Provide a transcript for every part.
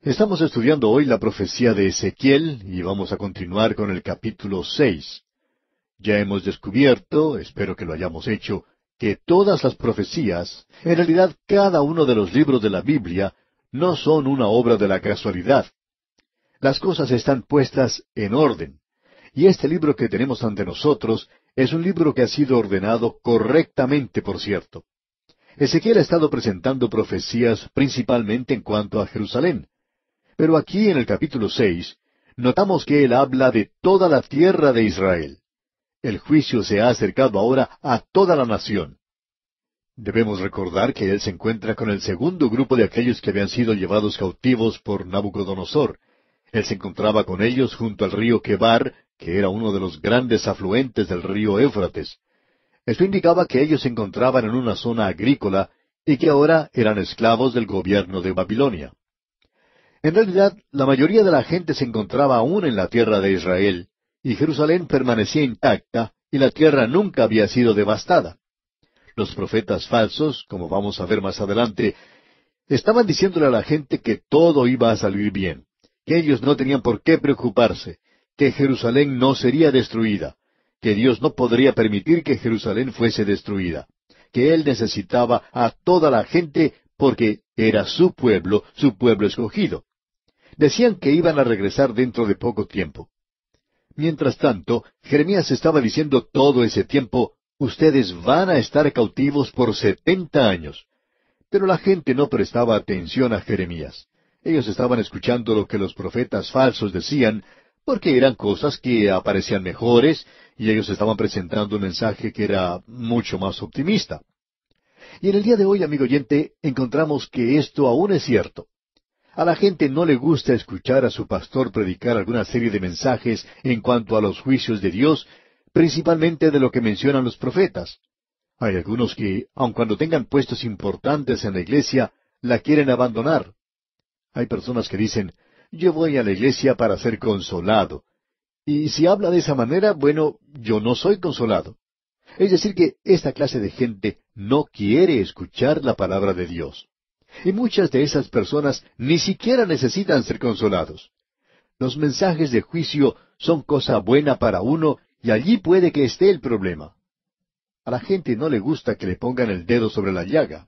Estamos estudiando hoy la profecía de Ezequiel y vamos a continuar con el capítulo 6. Ya hemos descubierto, espero que lo hayamos hecho, que todas las profecías, en realidad cada uno de los libros de la Biblia, no son una obra de la casualidad. Las cosas están puestas en orden. Y este libro que tenemos ante nosotros es un libro que ha sido ordenado correctamente, por cierto. Ezequiel ha estado presentando profecías principalmente en cuanto a Jerusalén. Pero aquí en el capítulo 6, notamos que él habla de toda la tierra de Israel. El juicio se ha acercado ahora a toda la nación. Debemos recordar que él se encuentra con el segundo grupo de aquellos que habían sido llevados cautivos por Nabucodonosor. Él se encontraba con ellos junto al río Quebar, que era uno de los grandes afluentes del río Éufrates. Esto indicaba que ellos se encontraban en una zona agrícola y que ahora eran esclavos del gobierno de Babilonia. En realidad, la mayoría de la gente se encontraba aún en la tierra de Israel, y Jerusalén permanecía intacta, y la tierra nunca había sido devastada. Los profetas falsos, como vamos a ver más adelante, estaban diciéndole a la gente que todo iba a salir bien, que ellos no tenían por qué preocuparse, que Jerusalén no sería destruida, que Dios no podría permitir que Jerusalén fuese destruida, que Él necesitaba a toda la gente porque era su pueblo escogido. Decían que iban a regresar dentro de poco tiempo. Mientras tanto, Jeremías estaba diciendo todo ese tiempo, ustedes van a estar cautivos por 70 años. Pero la gente no prestaba atención a Jeremías. Ellos estaban escuchando lo que los profetas falsos decían, porque eran cosas que aparecían mejores, y ellos estaban presentando un mensaje que era mucho más optimista. Y en el día de hoy, amigo oyente, encontramos que esto aún es cierto. A la gente no le gusta escuchar a su pastor predicar alguna serie de mensajes en cuanto a los juicios de Dios, principalmente de lo que mencionan los profetas. Hay algunos que, aun cuando tengan puestos importantes en la iglesia, la quieren abandonar. Hay personas que dicen, yo voy a la iglesia para ser consolado. Y si habla de esa manera, bueno, yo no soy consolado. Es decir, que esta clase de gente no quiere escuchar la palabra de Dios. Y muchas de esas personas ni siquiera necesitan ser consolados. Los mensajes de juicio son cosa buena para uno y allí puede que esté el problema. A la gente no le gusta que le pongan el dedo sobre la llaga.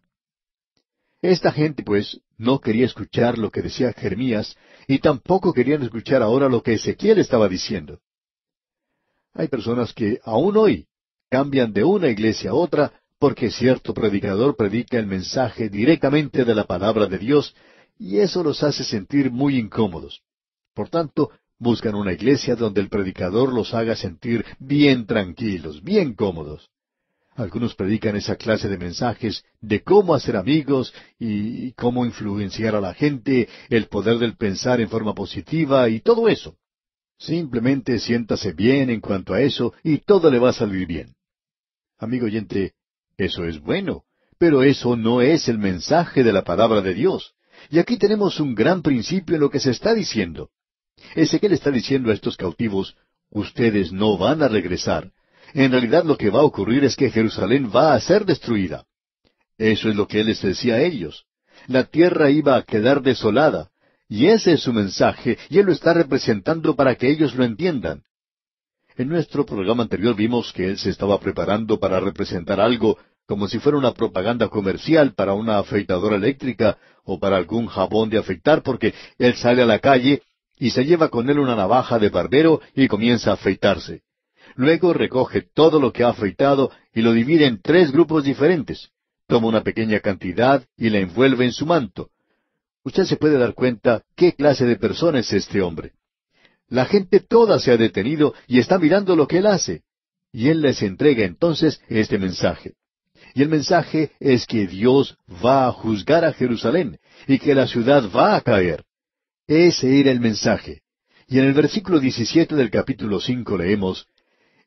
Esta gente, pues, no quería escuchar lo que decía Jeremías y tampoco querían escuchar ahora lo que Ezequiel estaba diciendo. Hay personas que aún hoy cambian de una iglesia a otra porque cierto predicador predica el mensaje directamente de la palabra de Dios, y eso los hace sentir muy incómodos. Por tanto, buscan una iglesia donde el predicador los haga sentir bien tranquilos, bien cómodos. Algunos predican esa clase de mensajes de cómo hacer amigos y cómo influenciar a la gente, el poder del pensar en forma positiva y todo eso. Simplemente siéntase bien en cuanto a eso y todo le va a salir bien. Amigo oyente, eso es bueno, pero eso no es el mensaje de la palabra de Dios. Y aquí tenemos un gran principio en lo que se está diciendo. Ezequiel está diciendo a estos cautivos, ustedes no van a regresar. En realidad lo que va a ocurrir es que Jerusalén va a ser destruida. Eso es lo que él les decía a ellos. La tierra iba a quedar desolada. Y ese es su mensaje, y él lo está representando para que ellos lo entiendan. En nuestro programa anterior vimos que él se estaba preparando para representar algo como si fuera una propaganda comercial para una afeitadora eléctrica o para algún jabón de afeitar, porque él sale a la calle y se lleva con él una navaja de barbero y comienza a afeitarse. Luego recoge todo lo que ha afeitado y lo divide en 3 grupos diferentes. Toma una pequeña cantidad y la envuelve en su manto. Usted se puede dar cuenta qué clase de persona es este hombre. La gente toda se ha detenido y está mirando lo que él hace. Y él les entrega entonces este mensaje. Y el mensaje es que Dios va a juzgar a Jerusalén y que la ciudad va a caer. Ese era el mensaje. Y en el versículo 17 del capítulo 5 leemos,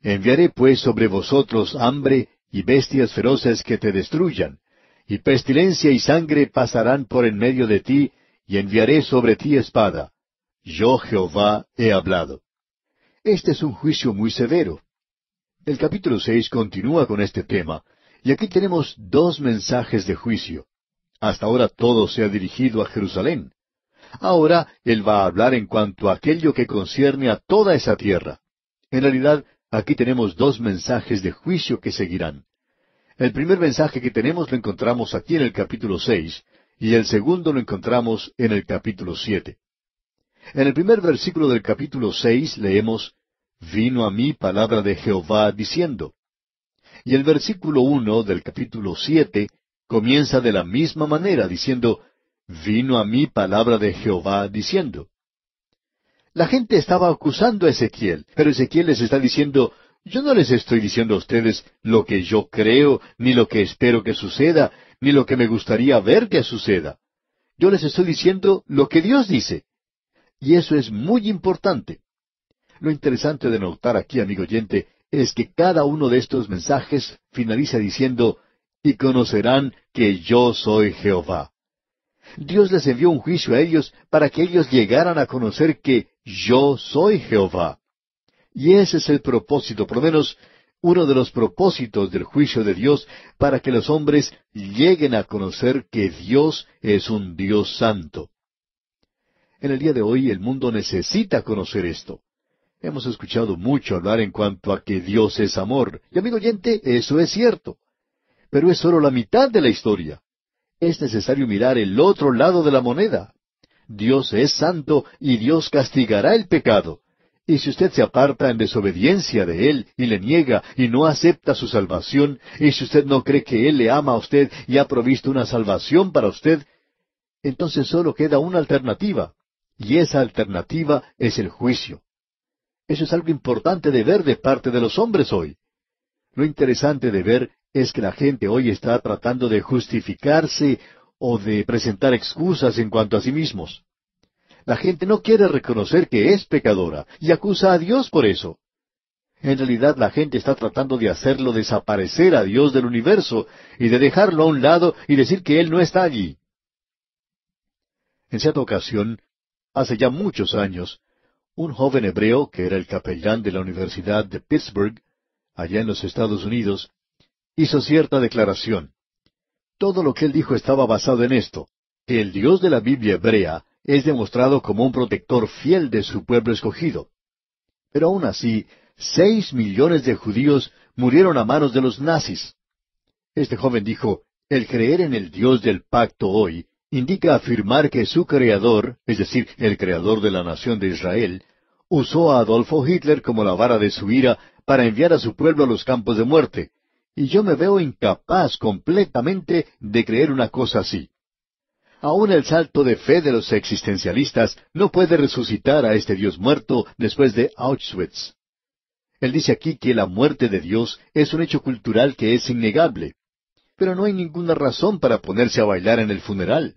enviaré pues sobre vosotros hambre y bestias feroces que te destruyan, y pestilencia y sangre pasarán por en medio de ti, y enviaré sobre ti espada. Yo Jehová he hablado. Este es un juicio muy severo. El capítulo 6 continúa con este tema, y aquí tenemos 2 mensajes de juicio. Hasta ahora todo se ha dirigido a Jerusalén. Ahora Él va a hablar en cuanto a aquello que concierne a toda esa tierra. En realidad, aquí tenemos dos mensajes de juicio que seguirán. El primer mensaje que tenemos lo encontramos aquí en el capítulo 6, y el segundo lo encontramos en el capítulo 7. En el primer versículo del capítulo 6 leemos, «Vino a mí palabra de Jehová diciendo». Y el versículo 1 del capítulo 7 comienza de la misma manera, diciendo, «Vino a mí palabra de Jehová diciendo». La gente estaba acusando a Ezequiel, pero Ezequiel les está diciendo, yo no les estoy diciendo a ustedes lo que yo creo, ni lo que espero que suceda, ni lo que me gustaría ver que suceda. Yo les estoy diciendo lo que Dios dice. Y eso es muy importante. Lo interesante de notar aquí, amigo oyente, es que cada uno de estos mensajes finaliza diciendo, y conocerán que yo soy Jehová. Dios les envió un juicio a ellos para que ellos llegaran a conocer que yo soy Jehová. Y ese es el propósito, por lo menos uno de los propósitos del juicio de Dios, para que los hombres lleguen a conocer que Dios es un Dios santo. En el día de hoy el mundo necesita conocer esto. Hemos escuchado mucho hablar en cuanto a que Dios es amor. Y amigo oyente, eso es cierto. Pero es solo la mitad de la historia. Es necesario mirar el otro lado de la moneda. Dios es santo y Dios castigará el pecado. Y si usted se aparta en desobediencia de Él y le niega y no acepta su salvación, y si usted no cree que Él le ama a usted y ha provisto una salvación para usted, entonces solo queda una alternativa. Y esa alternativa es el juicio. Eso es algo importante de ver de parte de los hombres hoy. Lo interesante de ver es que la gente hoy está tratando de justificarse o de presentar excusas en cuanto a sí mismos. La gente no quiere reconocer que es pecadora y acusa a Dios por eso. En realidad la gente está tratando de hacerlo desaparecer a Dios del universo y de dejarlo a un lado y decir que Él no está allí. En cierta ocasión, hace ya muchos años, un joven hebreo que era el capellán de la Universidad de Pittsburgh, allá en los Estados Unidos, hizo cierta declaración. Todo lo que él dijo estaba basado en esto, que el Dios de la Biblia hebrea es demostrado como un protector fiel de su pueblo escogido. Pero aún así, 6 millones de judíos murieron a manos de los nazis. Este joven dijo, el creer en el Dios del pacto hoy indica afirmar que su creador, es decir, el creador de la nación de Israel, usó a Adolfo Hitler como la vara de su ira para enviar a su pueblo a los campos de muerte. Y yo me veo incapaz completamente de creer una cosa así. Aún el salto de fe de los existencialistas no puede resucitar a este Dios muerto después de Auschwitz. Él dice aquí que la muerte de Dios es un hecho cultural que es innegable. Pero no hay ninguna razón para ponerse a bailar en el funeral.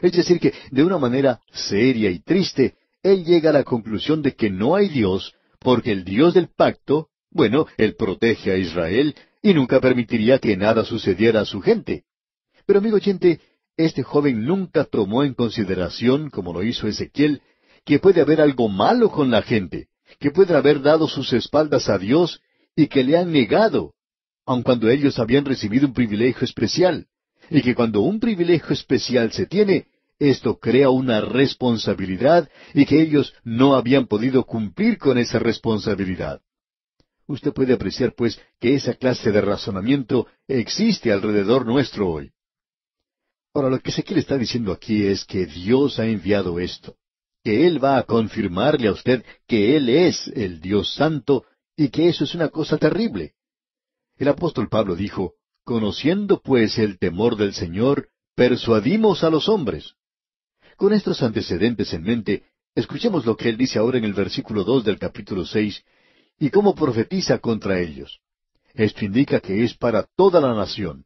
Es decir, que de una manera seria y triste, él llega a la conclusión de que no hay Dios, porque el Dios del pacto, bueno, él protege a Israel y nunca permitiría que nada sucediera a su gente. Pero amigo oyente, este joven nunca tomó en consideración, como lo hizo Ezequiel, que puede haber algo malo con la gente, que pueden haber dado sus espaldas a Dios y que le han negado, aun cuando ellos habían recibido un privilegio especial, y que cuando un privilegio especial se tiene, esto crea una responsabilidad y que ellos no habían podido cumplir con esa responsabilidad. Usted puede apreciar, pues, que esa clase de razonamiento existe alrededor nuestro hoy. Ahora, lo que Ezequiel está diciendo aquí es que Dios ha enviado esto, que Él va a confirmarle a usted que Él es el Dios Santo y que eso es una cosa terrible. El apóstol Pablo dijo, conociendo pues el temor del Señor, persuadimos a los hombres. Con estos antecedentes en mente, escuchemos lo que él dice ahora en el versículo 2 del capítulo 6, y cómo profetiza contra ellos. Esto indica que es para toda la nación.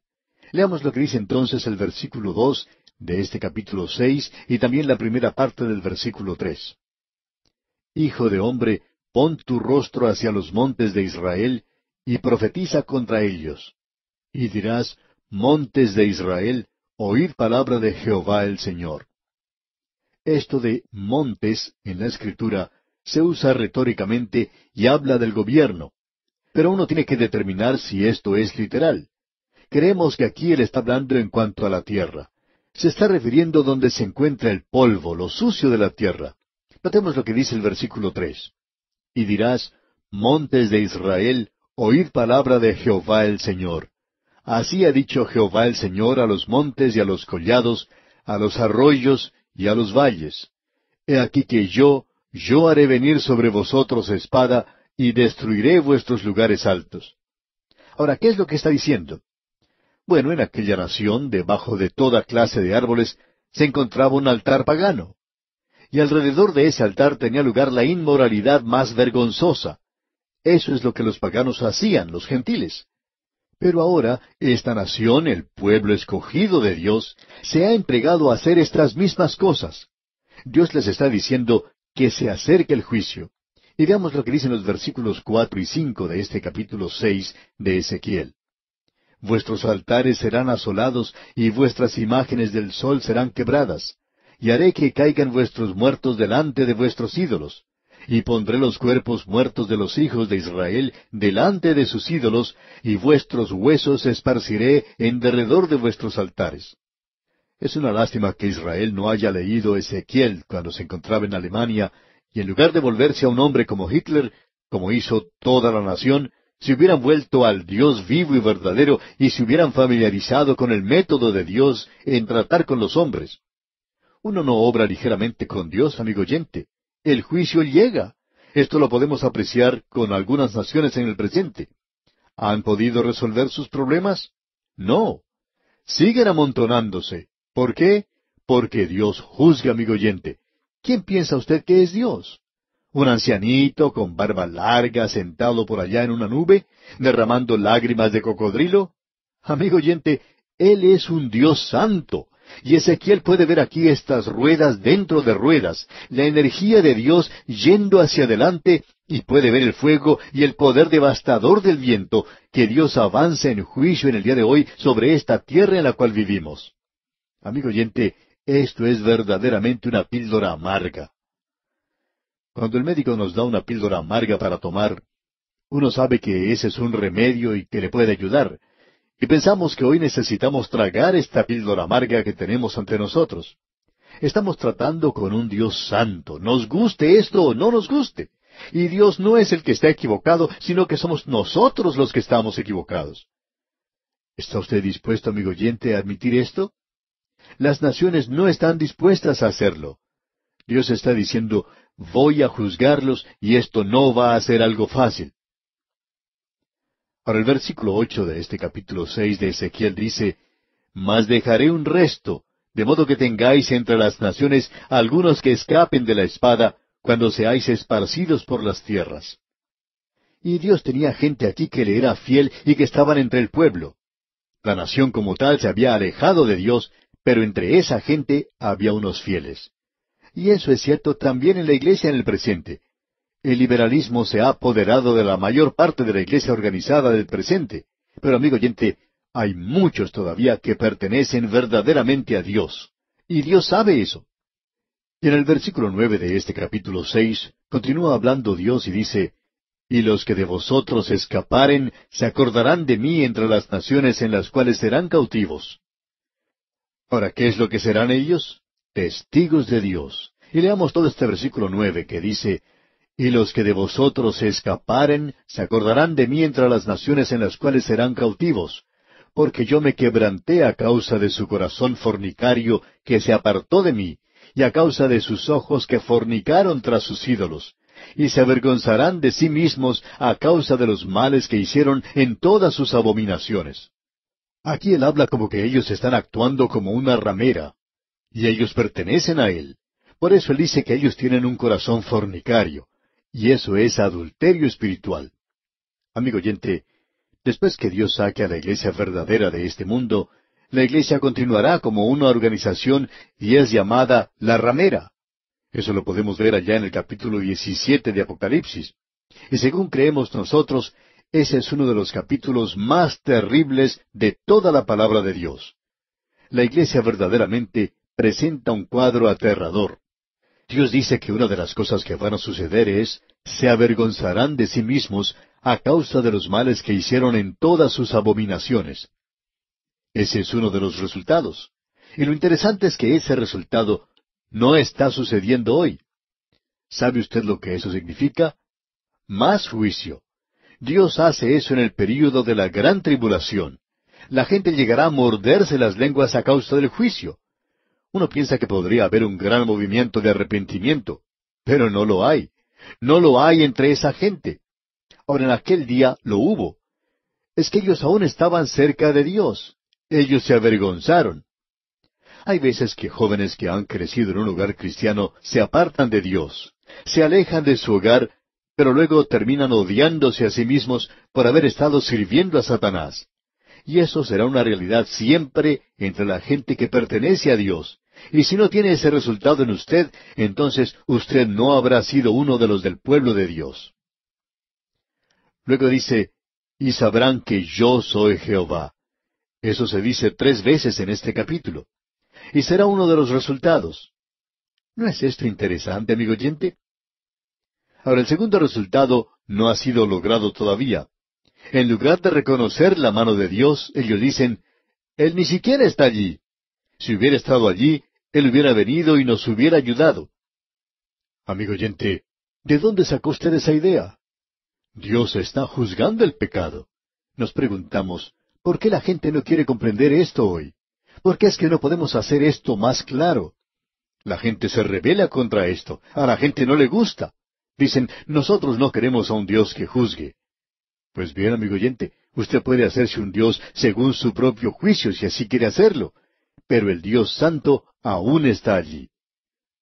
Leamos lo que dice entonces el versículo 2 de este capítulo 6 y también la primera parte del versículo 3. Hijo de hombre, pon tu rostro hacia los montes de Israel y profetiza contra ellos. Y dirás, montes de Israel, oíd palabra de Jehová el Señor. Esto de montes en la Escritura se usa retóricamente y habla del gobierno. Pero uno tiene que determinar si esto es literal. Creemos que aquí él está hablando en cuanto a la tierra. Se está refiriendo donde se encuentra el polvo, lo sucio de la tierra. Notemos lo que dice el versículo 3. Y dirás, montes de Israel, oíd palabra de Jehová el Señor. Así ha dicho Jehová el Señor a los montes y a los collados, a los arroyos y a los valles. He aquí que yo haré venir sobre vosotros espada, y destruiré vuestros lugares altos. Ahora, ¿qué es lo que está diciendo? Bueno, en aquella nación, debajo de toda clase de árboles, se encontraba un altar pagano. Y alrededor de ese altar tenía lugar la inmoralidad más vergonzosa. Eso es lo que los paganos hacían, los gentiles. Pero ahora, esta nación, el pueblo escogido de Dios, se ha entregado a hacer estas mismas cosas. Dios les está diciendo que se acerque el juicio. Y veamos lo que dicen los versículos 4 y 5 de este capítulo 6 de Ezequiel. Vuestros altares serán asolados, y vuestras imágenes del sol serán quebradas. Y haré que caigan vuestros muertos delante de vuestros ídolos. Y pondré los cuerpos muertos de los hijos de Israel delante de sus ídolos, y vuestros huesos esparciré en derredor de vuestros altares. Es una lástima que Israel no haya leído Ezequiel cuando se encontraba en Alemania, y en lugar de volverse a un hombre como Hitler, como hizo toda la nación, se hubieran vuelto al Dios vivo y verdadero y se hubieran familiarizado con el método de Dios en tratar con los hombres. Uno no obra ligeramente con Dios, amigo oyente. El juicio llega. Esto lo podemos apreciar con algunas naciones en el presente. ¿Han podido resolver sus problemas? No. Siguen amontonándose. ¿Por qué? Porque Dios juzga, amigo oyente. ¿Quién piensa usted que es Dios? ¿Un ancianito con barba larga sentado por allá en una nube, derramando lágrimas de cocodrilo? Amigo oyente, Él es un Dios santo. Y Ezequiel puede ver aquí estas ruedas dentro de ruedas, la energía de Dios yendo hacia adelante, y puede ver el fuego y el poder devastador del viento, que Dios avanza en juicio en el día de hoy sobre esta tierra en la cual vivimos. Amigo oyente, esto es verdaderamente una píldora amarga. Cuando el médico nos da una píldora amarga para tomar, uno sabe que ese es un remedio y que le puede ayudar. Y pensamos que hoy necesitamos tragar esta píldora amarga que tenemos ante nosotros. Estamos tratando con un Dios santo, nos guste esto o no nos guste. Y Dios no es el que está equivocado, sino que somos nosotros los que estamos equivocados. ¿Está usted dispuesto, amigo oyente, a admitir esto? Las naciones no están dispuestas a hacerlo. Dios está diciendo, voy a juzgarlos y esto no va a ser algo fácil. Ahora el versículo 8 de este capítulo 6 de Ezequiel dice, Mas dejaré un resto, de modo que tengáis entre las naciones algunos que escapen de la espada, cuando seáis esparcidos por las tierras. Y Dios tenía gente aquí que le era fiel y que estaban entre el pueblo. La nación como tal se había alejado de Dios, pero entre esa gente había unos fieles. Y eso es cierto también en la iglesia en el presente. El liberalismo se ha apoderado de la mayor parte de la iglesia organizada del presente. Pero, amigo oyente, hay muchos todavía que pertenecen verdaderamente a Dios. Y Dios sabe eso. Y en el versículo 9 de este capítulo 6, continúa hablando Dios y dice, Y los que de vosotros escaparen se acordarán de mí entre las naciones en las cuales serán cautivos. Ahora, ¿qué es lo que serán ellos? Testigos de Dios. Y leamos todo este versículo 9 que dice, Y los que de vosotros se escaparen se acordarán de mí entre las naciones en las cuales serán cautivos, porque yo me quebranté a causa de su corazón fornicario que se apartó de mí, y a causa de sus ojos que fornicaron tras sus ídolos, y se avergonzarán de sí mismos a causa de los males que hicieron en todas sus abominaciones. Aquí él habla como que ellos están actuando como una ramera, y ellos pertenecen a él. Por eso él dice que ellos tienen un corazón fornicario, y eso es adulterio espiritual. Amigo oyente, después que Dios saque a la iglesia verdadera de este mundo, la iglesia continuará como una organización y es llamada la ramera. Eso lo podemos ver allá en el capítulo 17 de Apocalipsis. Y según creemos nosotros, ese es uno de los capítulos más terribles de toda la palabra de Dios. La iglesia verdaderamente presenta un cuadro aterrador. Dios dice que una de las cosas que van a suceder es, se avergonzarán de sí mismos a causa de los males que hicieron en todas sus abominaciones. Ese es uno de los resultados. Y lo interesante es que ese resultado no está sucediendo hoy. ¿Sabe usted lo que eso significa? Más juicio. Dios hace eso en el período de la gran tribulación. La gente llegará a morderse las lenguas a causa del juicio. Uno piensa que podría haber un gran movimiento de arrepentimiento, pero no lo hay. No lo hay entre esa gente. Ahora, en aquel día lo hubo. Es que ellos aún estaban cerca de Dios. Ellos se avergonzaron. Hay veces que jóvenes que han crecido en un hogar cristiano se apartan de Dios, se alejan de su hogar, pero luego terminan odiándose a sí mismos por haber estado sirviendo a Satanás. Y eso será una realidad siempre entre la gente que pertenece a Dios. Y si no tiene ese resultado en usted, entonces usted no habrá sido uno de los del pueblo de Dios. Luego dice, y sabrán que yo soy Jehová. Eso se dice 3 veces en este capítulo. Y será uno de los resultados. ¿No es esto interesante, amigo oyente? Ahora, el segundo resultado no ha sido logrado todavía. En lugar de reconocer la mano de Dios, ellos dicen, Él ni siquiera está allí. Si hubiera estado allí, Él hubiera venido y nos hubiera ayudado. Amigo oyente, ¿de dónde sacó usted esa idea? Dios está juzgando el pecado. Nos preguntamos, ¿por qué la gente no quiere comprender esto hoy? ¿Por qué es que no podemos hacer esto más claro? La gente se rebela contra esto. A la gente no le gusta. Dicen, nosotros no queremos a un Dios que juzgue. Pues bien, amigo oyente, usted puede hacerse un Dios según su propio juicio si así quiere hacerlo. Pero el Dios Santo aún está allí.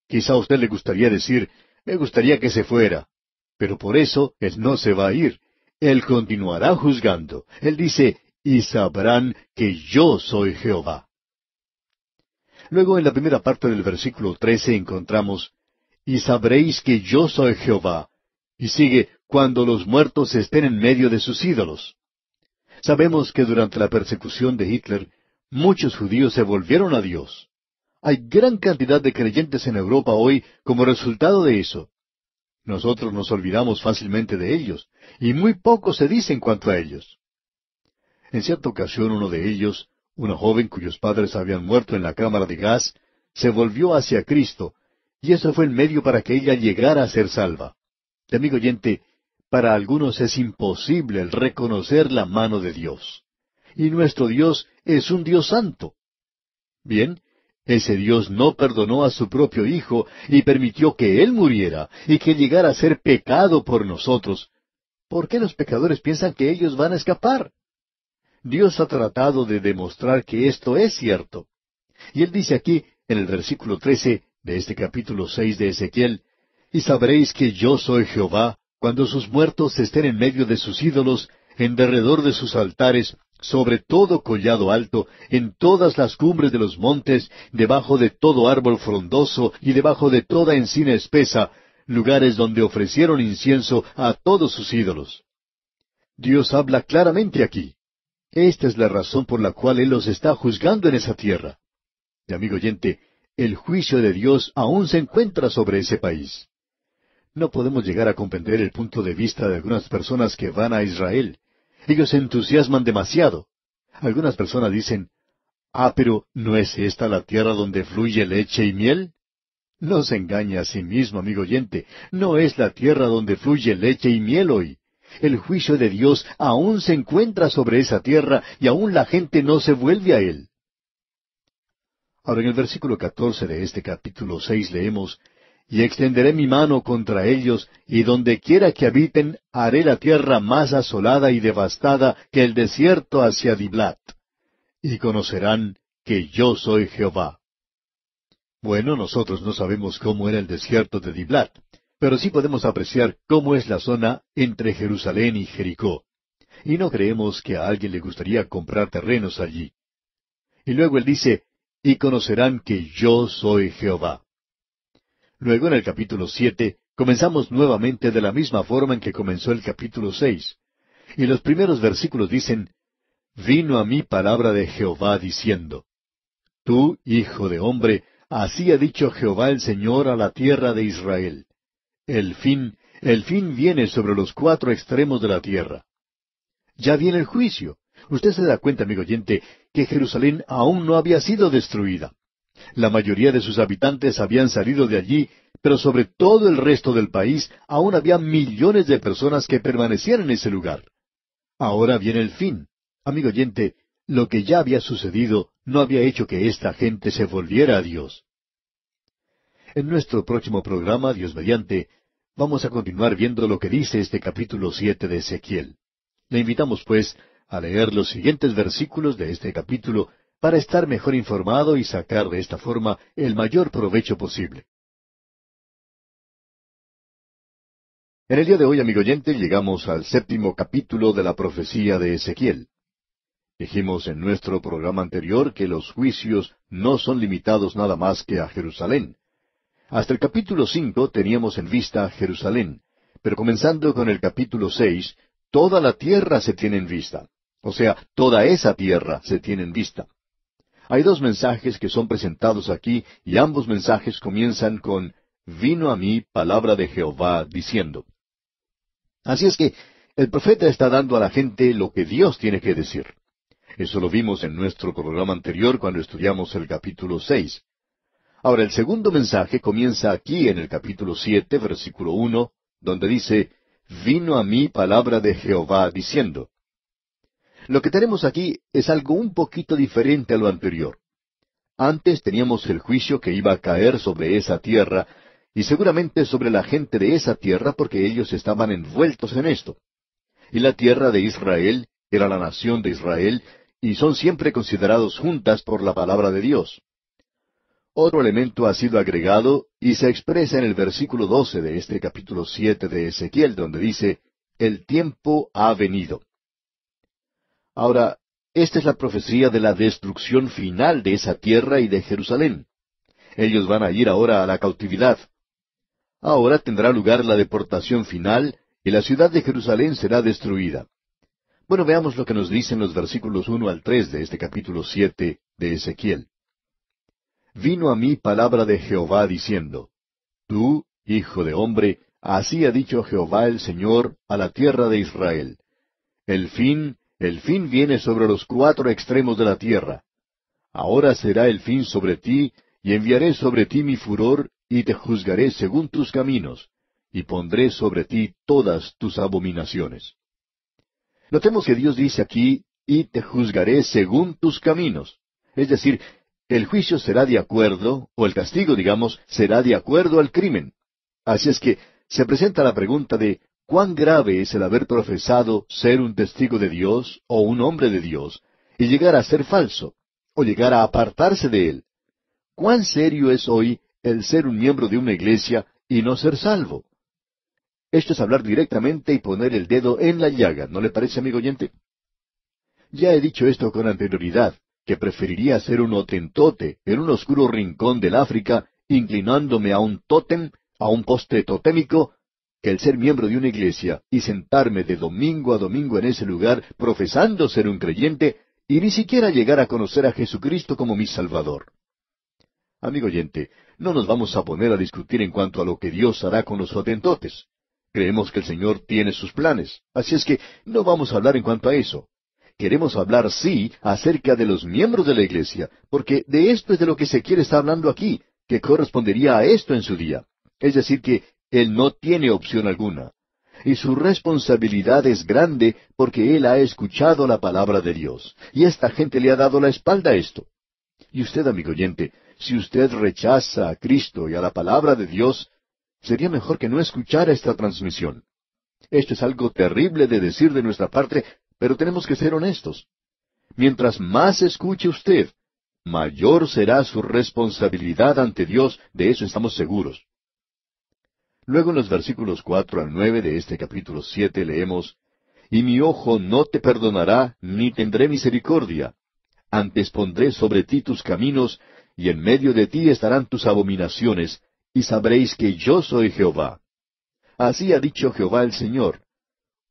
Quizá a usted le gustaría decir, me gustaría que se fuera. Pero por eso Él no se va a ir. Él continuará juzgando. Él dice, y sabrán que yo soy Jehová. Luego en la primera parte del versículo 13 encontramos, y sabréis que yo soy Jehová. Y sigue, cuando los muertos estén en medio de sus ídolos. Sabemos que durante la persecución de Hitler, muchos judíos se volvieron a Dios. Hay gran cantidad de creyentes en Europa hoy como resultado de eso. Nosotros nos olvidamos fácilmente de ellos, y muy poco se dice en cuanto a ellos. En cierta ocasión uno de ellos, una joven cuyos padres habían muerto en la cámara de gas, se volvió hacia Cristo, y eso fue el medio para que ella llegara a ser salva. Y, amigo oyente, para algunos es imposible el reconocer la mano de Dios. Y nuestro Dios es un Dios santo. Bien, ese Dios no perdonó a su propio Hijo y permitió que Él muriera y que llegara a ser pecado por nosotros. ¿Por qué los pecadores piensan que ellos van a escapar? Dios ha tratado de demostrar que esto es cierto. Y Él dice aquí, en el versículo 13 de este capítulo 6 de Ezequiel, y sabréis que yo soy Jehová, cuando sus muertos estén en medio de sus ídolos, en derredor de sus altares, sobre todo collado alto, en todas las cumbres de los montes, debajo de todo árbol frondoso y debajo de toda encina espesa, lugares donde ofrecieron incienso a todos sus ídolos. Dios habla claramente aquí. Esta es la razón por la cual Él los está juzgando en esa tierra. Y amigo oyente, el juicio de Dios aún se encuentra sobre ese país. No podemos llegar a comprender el punto de vista de algunas personas que van a Israel. Ellos se entusiasman demasiado. Algunas personas dicen, pero ¿no es esta la tierra donde fluye leche y miel? No se engañe a sí mismo, amigo oyente. No es la tierra donde fluye leche y miel hoy. El juicio de Dios aún se encuentra sobre esa tierra y aún la gente no se vuelve a Él. Ahora en el versículo 14 de este capítulo 6 leemos, y extenderé mi mano contra ellos, y donde quiera que habiten, haré la tierra más asolada y devastada que el desierto hacia Diblat. Y conocerán que yo soy Jehová. Bueno, nosotros no sabemos cómo era el desierto de Diblat, pero sí podemos apreciar cómo es la zona entre Jerusalén y Jericó. Y no creemos que a alguien le gustaría comprar terrenos allí. Y luego él dice, y conocerán que yo soy Jehová. Luego en el capítulo 7 comenzamos nuevamente de la misma forma en que comenzó el capítulo 6. Y los primeros versículos dicen, vino a mí palabra de Jehová diciendo, tú, hijo de hombre, así ha dicho Jehová el Señor a la tierra de Israel. El fin viene sobre los 4 extremos de la tierra. Ya viene el juicio. Usted se da cuenta, amigo oyente, que Jerusalén aún no había sido destruida. La mayoría de sus habitantes habían salido de allí, pero sobre todo el resto del país aún había millones de personas que permanecían en ese lugar. Ahora viene el fin. Amigo oyente, lo que ya había sucedido no había hecho que esta gente se volviera a Dios. En nuestro próximo programa, Dios mediante, vamos a continuar viendo lo que dice este capítulo 7 de Ezequiel. Le invitamos, pues, a leer los siguientes versículos de este capítulo para estar mejor informado y sacar de esta forma el mayor provecho posible. En el día de hoy, amigo oyente, llegamos al 7º capítulo de la profecía de Ezequiel. Dijimos en nuestro programa anterior que los juicios no son limitados nada más que a Jerusalén. Hasta el capítulo 5 teníamos en vista Jerusalén, pero comenzando con el capítulo 6, toda la tierra se tiene en vista. O sea, toda esa tierra se tiene en vista. Hay dos mensajes que son presentados aquí y ambos mensajes comienzan con «Vino a mí palabra de Jehová diciendo». Así es que el profeta está dando a la gente lo que Dios tiene que decir. Eso lo vimos en nuestro programa anterior cuando estudiamos el capítulo 6. Ahora, el segundo mensaje comienza aquí en el capítulo 7, versículo 1, donde dice, «Vino a mí palabra de Jehová diciendo». Lo que tenemos aquí es algo un poquito diferente a lo anterior. Antes teníamos el juicio que iba a caer sobre esa tierra, y seguramente sobre la gente de esa tierra porque ellos estaban envueltos en esto. Y la tierra de Israel era la nación de Israel, y son siempre considerados juntas por la palabra de Dios. Otro elemento ha sido agregado y se expresa en el versículo 12 de este capítulo 7 de Ezequiel, donde dice, «El tiempo ha venido». Ahora, esta es la profecía de la destrucción final de esa tierra y de Jerusalén. Ellos van a ir ahora a la cautividad. Ahora tendrá lugar la deportación final y la ciudad de Jerusalén será destruida. Bueno, veamos lo que nos dicen los versículos 1 al 3 de este capítulo 7 de Ezequiel. «Vino a mí palabra de Jehová diciendo, Tú, hijo de hombre, así ha dicho Jehová el Señor a la tierra de Israel. El fin viene sobre los 4 extremos de la tierra. Ahora será el fin sobre ti, y enviaré sobre ti mi furor, y te juzgaré según tus caminos, y pondré sobre ti todas tus abominaciones». Notemos que Dios dice aquí, «y te juzgaré según tus caminos». Es decir, el juicio será de acuerdo, o el castigo, digamos, será de acuerdo al crimen. Así es que se presenta la pregunta de cuán grave es el haber profesado ser un testigo de Dios o un hombre de Dios, y llegar a ser falso, o llegar a apartarse de Él. ¿Cuán serio es hoy el ser un miembro de una iglesia y no ser salvo? Esto es hablar directamente y poner el dedo en la llaga, ¿no le parece, amigo oyente? Ya he dicho esto con anterioridad, que preferiría ser un hotentote en un oscuro rincón del África, inclinándome a un tótem, a un poste totémico, que el ser miembro de una iglesia y sentarme de domingo a domingo en ese lugar profesando ser un creyente y ni siquiera llegar a conocer a Jesucristo como mi Salvador. Amigo oyente, no nos vamos a poner a discutir en cuanto a lo que Dios hará con los hotentotes. Creemos que el Señor tiene sus planes, así es que no vamos a hablar en cuanto a eso. Queremos hablar, sí, acerca de los miembros de la iglesia, porque de esto es de lo que Ezequiel está hablando aquí, que correspondería a esto en su día. Es decir, que él no tiene opción alguna. Y su responsabilidad es grande porque él ha escuchado la palabra de Dios. Y esta gente le ha dado la espalda a esto. Y usted, amigo oyente, si usted rechaza a Cristo y a la palabra de Dios, sería mejor que no escuchara esta transmisión. Esto es algo terrible de decir de nuestra parte, pero tenemos que ser honestos. Mientras más escuche usted, mayor será su responsabilidad ante Dios, de eso estamos seguros. Luego en los versículos 4 al 9 de este capítulo 7 leemos, «Y mi ojo no te perdonará, ni tendré misericordia. Antes pondré sobre ti tus caminos, y en medio de ti estarán tus abominaciones, y sabréis que yo soy Jehová. Así ha dicho Jehová el Señor.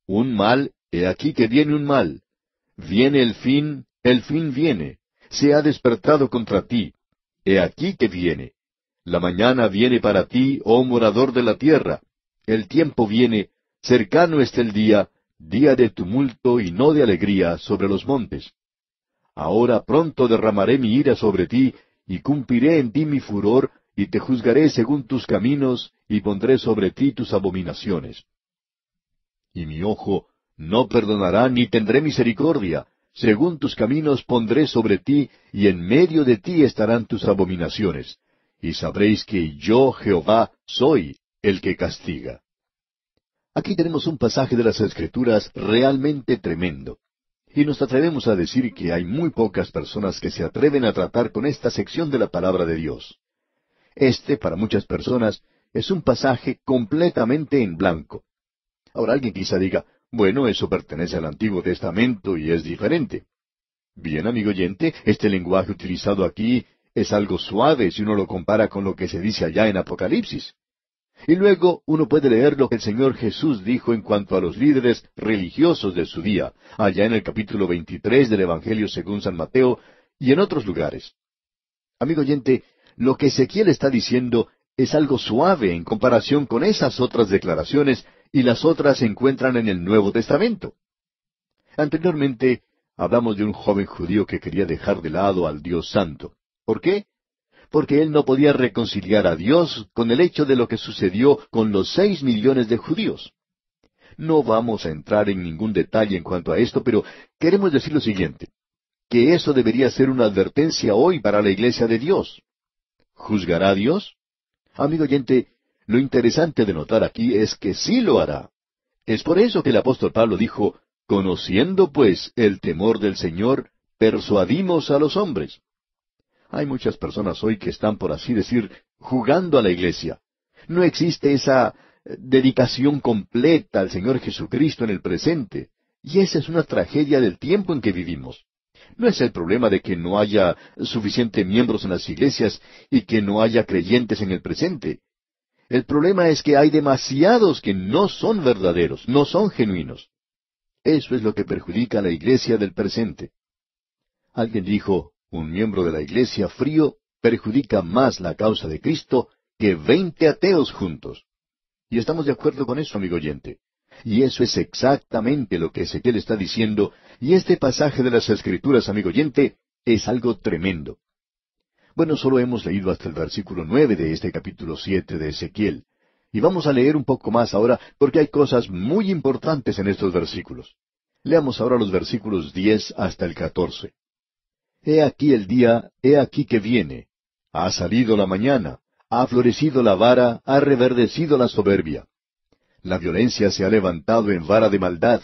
Un mal, he aquí que viene un mal. Viene el fin viene. Se ha despertado contra ti. He aquí que viene. La mañana viene para ti, oh morador de la tierra. El tiempo viene, cercano está el día de tumulto y no de alegría sobre los montes. Ahora pronto derramaré mi ira sobre ti, y cumpliré en ti mi furor, y te juzgaré según tus caminos, y pondré sobre ti tus abominaciones. Y mi ojo no perdonará ni tendré misericordia, según tus caminos pondré sobre ti, y en medio de ti estarán tus abominaciones. Y sabréis que yo, Jehová, soy el que castiga. Aquí tenemos un pasaje de las Escrituras realmente tremendo. Y nos atrevemos a decir que hay muy pocas personas que se atreven a tratar con esta sección de la palabra de Dios. Para muchas personas, es un pasaje completamente en blanco. Ahora alguien quizá diga, bueno, eso pertenece al Antiguo Testamento y es diferente. Bien, amigo oyente, este lenguaje utilizado aquí es algo suave si uno lo compara con lo que se dice allá en Apocalipsis. Y luego uno puede leer lo que el Señor Jesús dijo en cuanto a los líderes religiosos de su día, allá en el capítulo 23 del Evangelio según San Mateo y en otros lugares. Amigo oyente, lo que Ezequiel está diciendo es algo suave en comparación con esas otras declaraciones, y las otras se encuentran en el Nuevo Testamento. Anteriormente hablamos de un joven judío que quería dejar de lado al Dios Santo. ¿Por qué? Porque él no podía reconciliar a Dios con el hecho de lo que sucedió con los 6 millones de judíos. No vamos a entrar en ningún detalle en cuanto a esto, pero queremos decir lo siguiente, que eso debería ser una advertencia hoy para la iglesia de Dios. ¿Juzgará a Dios? Amigo oyente, lo interesante de notar aquí es que sí lo hará. Es por eso que el apóstol Pablo dijo, conociendo pues el temor del Señor, persuadimos a los hombres. Hay muchas personas hoy que están, por así decir, jugando a la iglesia. No existe esa dedicación completa al Señor Jesucristo en el presente. Y esa es una tragedia del tiempo en que vivimos. No es el problema de que no haya suficientes miembros en las iglesias y que no haya creyentes en el presente. El problema es que hay demasiados que no son verdaderos, no son genuinos. Eso es lo que perjudica a la iglesia del presente. Alguien dijo, un miembro de la iglesia frío perjudica más la causa de Cristo que 20 ateos juntos. Y estamos de acuerdo con eso, amigo oyente. Y eso es exactamente lo que Ezequiel está diciendo, y este pasaje de las Escrituras, amigo oyente, es algo tremendo. Bueno, solo hemos leído hasta el versículo 9 de este capítulo 7 de Ezequiel, y vamos a leer un poco más ahora, porque hay cosas muy importantes en estos versículos. Leamos ahora los versículos 10 hasta el 14. He aquí el día, he aquí que viene. Ha salido la mañana, ha florecido la vara, ha reverdecido la soberbia. La violencia se ha levantado en vara de maldad.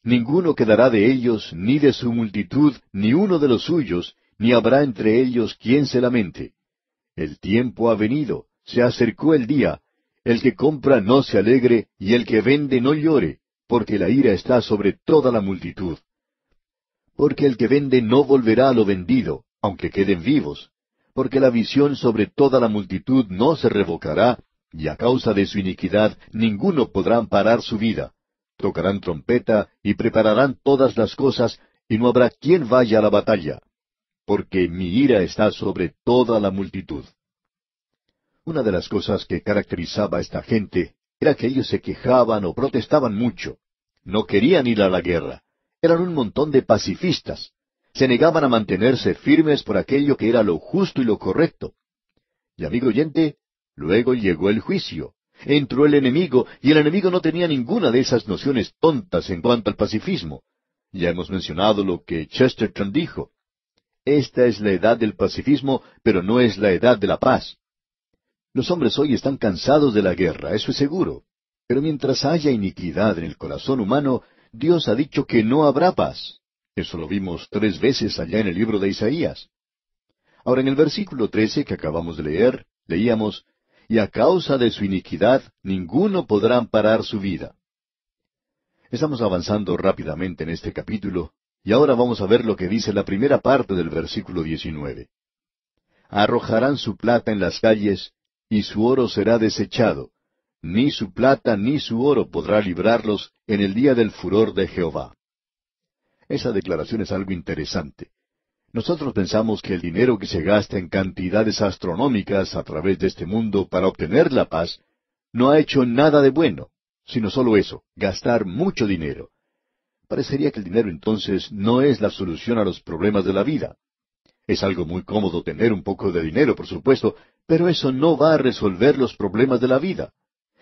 Ninguno quedará de ellos, ni de su multitud, ni uno de los suyos, ni habrá entre ellos quien se lamente. El tiempo ha venido, se acercó el día. El que compra no se alegre, y el que vende no llore, porque la ira está sobre toda la multitud. Porque el que vende no volverá a lo vendido, aunque queden vivos. Porque la visión sobre toda la multitud no se revocará, y a causa de su iniquidad ninguno podrá amparar su vida. Tocarán trompeta y prepararán todas las cosas, y no habrá quien vaya a la batalla. Porque mi ira está sobre toda la multitud. Una de las cosas que caracterizaba a esta gente era que ellos se quejaban o protestaban mucho. No querían ir a la guerra. Eran un montón de pacifistas. Se negaban a mantenerse firmes por aquello que era lo justo y lo correcto. Y amigo oyente, luego llegó el juicio. Entró el enemigo, y el enemigo no tenía ninguna de esas nociones tontas en cuanto al pacifismo. Ya hemos mencionado lo que Chesterton dijo. Esta es la edad del pacifismo, pero no es la edad de la paz. Los hombres hoy están cansados de la guerra, eso es seguro. Pero mientras haya iniquidad en el corazón humano, Dios ha dicho que no habrá paz. Eso lo vimos 3 veces allá en el libro de Isaías. Ahora en el versículo 13 que acabamos de leer, leíamos, y a causa de su iniquidad ninguno podrá amparar su vida. Estamos avanzando rápidamente en este capítulo, y ahora vamos a ver lo que dice la primera parte del versículo 19. Arrojarán su plata en las calles, y su oro será desechado. Ni su plata ni su oro podrá librarlos en el día del furor de Jehová. Esa declaración es algo interesante. Nosotros pensamos que el dinero que se gasta en cantidades astronómicas a través de este mundo para obtener la paz no ha hecho nada de bueno, sino solo eso, gastar mucho dinero. Parecería que el dinero entonces no es la solución a los problemas de la vida. Es algo muy cómodo tener un poco de dinero, por supuesto, pero eso no va a resolver los problemas de la vida.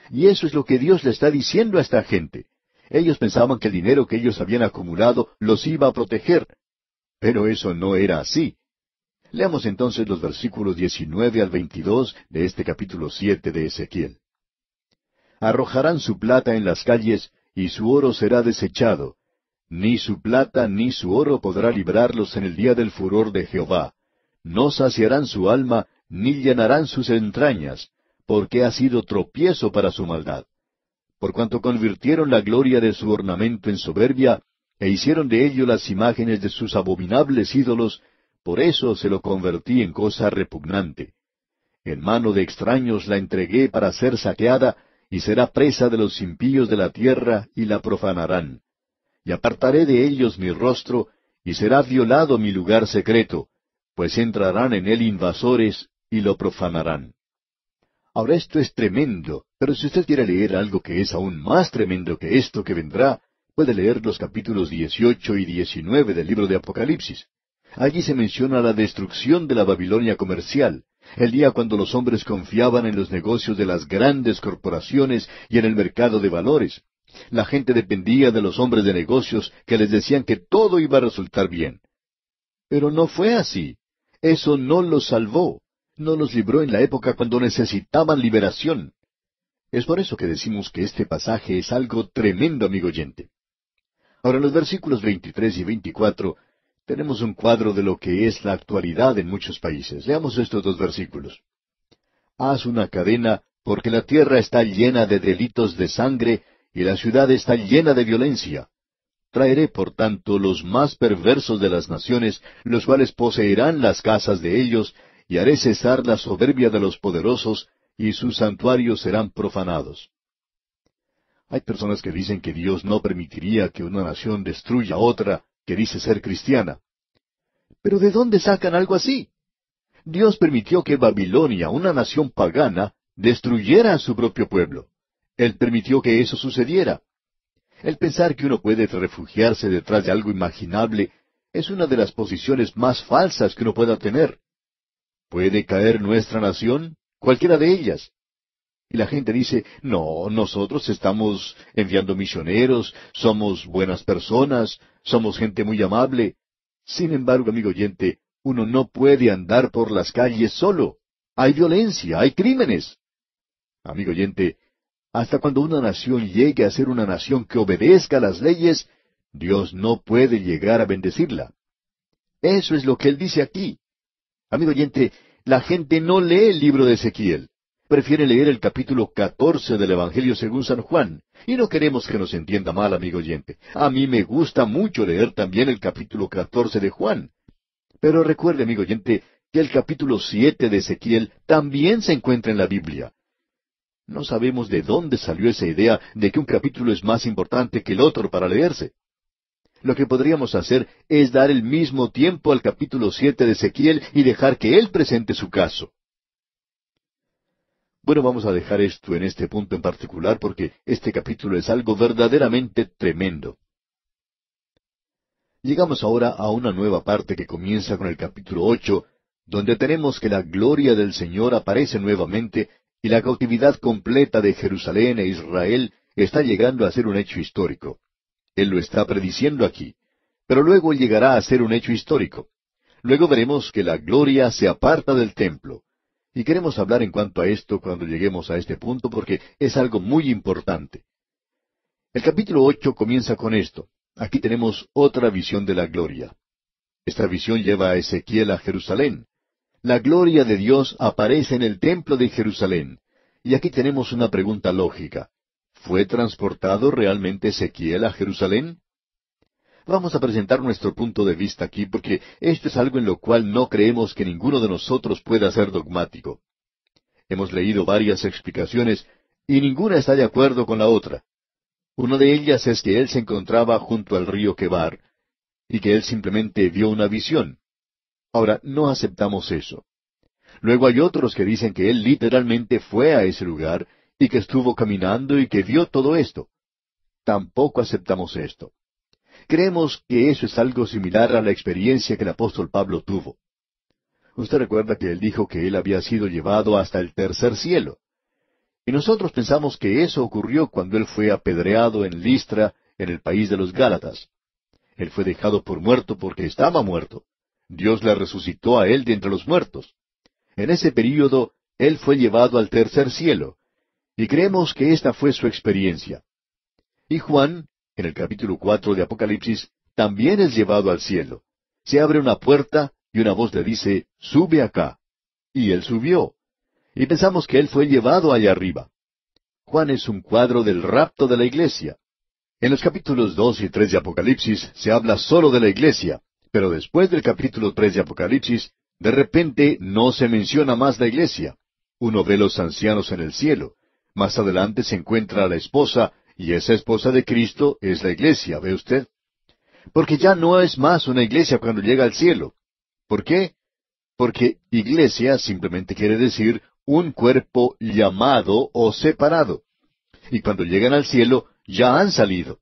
Y eso es lo que Dios le está diciendo a esta gente. Ellos pensaban que el dinero que ellos habían acumulado los iba a proteger. Pero eso no era así. Leamos entonces los versículos 19 al 22 de este capítulo 7 de Ezequiel. Arrojarán su plata en las calles, y su oro será desechado. Ni su plata ni su oro podrá librarlos en el día del furor de Jehová. No saciarán su alma, ni llenarán sus entrañas, porque ha sido tropiezo para su maldad. Por cuanto convirtieron la gloria de su ornamento en soberbia, e hicieron de ello las imágenes de sus abominables ídolos, por eso se lo convertí en cosa repugnante. En mano de extraños la entregué para ser saqueada, y será presa de los impíos de la tierra, y la profanarán. Y apartaré de ellos mi rostro, y será violado mi lugar secreto, pues entrarán en él invasores, y lo profanarán. Ahora esto es tremendo, pero si usted quiere leer algo que es aún más tremendo que esto que vendrá, puede leer los capítulos 18 y 19 del libro de Apocalipsis. Allí se menciona la destrucción de la Babilonia comercial, el día cuando los hombres confiaban en los negocios de las grandes corporaciones y en el mercado de valores. La gente dependía de los hombres de negocios que les decían que todo iba a resultar bien. Pero no fue así. Eso no los salvó. No los libró en la época cuando necesitaban liberación. Es por eso que decimos que este pasaje es algo tremendo, amigo oyente. Ahora, en los versículos 23 y 24, tenemos un cuadro de lo que es la actualidad en muchos países. Leamos estos dos versículos. Haz una cadena, porque la tierra está llena de delitos de sangre, y la ciudad está llena de violencia. Traeré, por tanto, los más perversos de las naciones, los cuales poseerán las casas de ellos, y haré cesar la soberbia de los poderosos, y sus santuarios serán profanados. Hay personas que dicen que Dios no permitiría que una nación destruya a otra que dice ser cristiana. Pero ¿de dónde sacan algo así? Dios permitió que Babilonia, una nación pagana, destruyera a su propio pueblo. Él permitió que eso sucediera. El pensar que uno puede refugiarse detrás de algo imaginable es una de las posiciones más falsas que uno pueda tener. ¿Puede caer nuestra nación? Cualquiera de ellas. Y la gente dice, no, nosotros estamos enviando misioneros, somos buenas personas, somos gente muy amable. Sin embargo, amigo oyente, uno no puede andar por las calles solo. Hay violencia, hay crímenes. Amigo oyente, hasta cuando una nación llegue a ser una nación que obedezca a las leyes, Dios no puede llegar a bendecirla. Eso es lo que Él dice aquí. Amigo oyente, la gente no lee el libro de Ezequiel. Prefiere leer el capítulo 14 del Evangelio según San Juan. Y no queremos que nos entienda mal, amigo oyente. A mí me gusta mucho leer también el capítulo 14 de Juan. Pero recuerde, amigo oyente, que el capítulo 7 de Ezequiel también se encuentra en la Biblia. No sabemos de dónde salió esa idea de que un capítulo es más importante que el otro para leerse. Lo que podríamos hacer es dar el mismo tiempo al capítulo 7 de Ezequiel y dejar que él presente su caso. Bueno, vamos a dejar esto en este punto en particular porque este capítulo es algo verdaderamente tremendo. Llegamos ahora a una nueva parte que comienza con el capítulo 8, donde tenemos que la gloria del Señor aparece nuevamente y la cautividad completa de Jerusalén e Israel está llegando a ser un hecho histórico. Él lo está prediciendo aquí, pero luego llegará a ser un hecho histórico. Luego veremos que la gloria se aparta del templo. Y queremos hablar en cuanto a esto cuando lleguemos a este punto porque es algo muy importante. El capítulo 8 comienza con esto. Aquí tenemos otra visión de la gloria. Esta visión lleva a Ezequiel a Jerusalén. La gloria de Dios aparece en el templo de Jerusalén. Y aquí tenemos una pregunta lógica. ¿Fue transportado realmente Ezequiel a Jerusalén? Vamos a presentar nuestro punto de vista aquí porque esto es algo en lo cual no creemos que ninguno de nosotros pueda ser dogmático. Hemos leído varias explicaciones y ninguna está de acuerdo con la otra. Una de ellas es que él se encontraba junto al río Quebar y que él simplemente vio una visión. Ahora, no aceptamos eso. Luego hay otros que dicen que él literalmente fue a ese lugar y que estuvo caminando y que vio todo esto. Tampoco aceptamos esto. Creemos que eso es algo similar a la experiencia que el apóstol Pablo tuvo. Usted recuerda que él dijo que él había sido llevado hasta el tercer cielo. Y nosotros pensamos que eso ocurrió cuando él fue apedreado en Listra, en el país de los Gálatas. Él fue dejado por muerto porque estaba muerto. Dios le resucitó a él de entre los muertos. En ese período, él fue llevado al tercer cielo, y creemos que esta fue su experiencia. Y Juan, en el capítulo 4 de Apocalipsis, también es llevado al cielo. Se abre una puerta y una voz le dice, «Sube acá». Y él subió. Y pensamos que él fue llevado allá arriba. Juan es un cuadro del rapto de la iglesia. En los capítulos 2 y 3 de Apocalipsis se habla solo de la iglesia, pero después del capítulo 3 de Apocalipsis, de repente no se menciona más la iglesia. Uno ve los ancianos en el cielo. Más adelante se encuentra a la esposa, y esa esposa de Cristo es la iglesia, ¿ve usted? Porque ya no es más una iglesia cuando llega al cielo. ¿Por qué? Porque iglesia simplemente quiere decir un cuerpo llamado o separado. Y cuando llegan al cielo, ya han salido.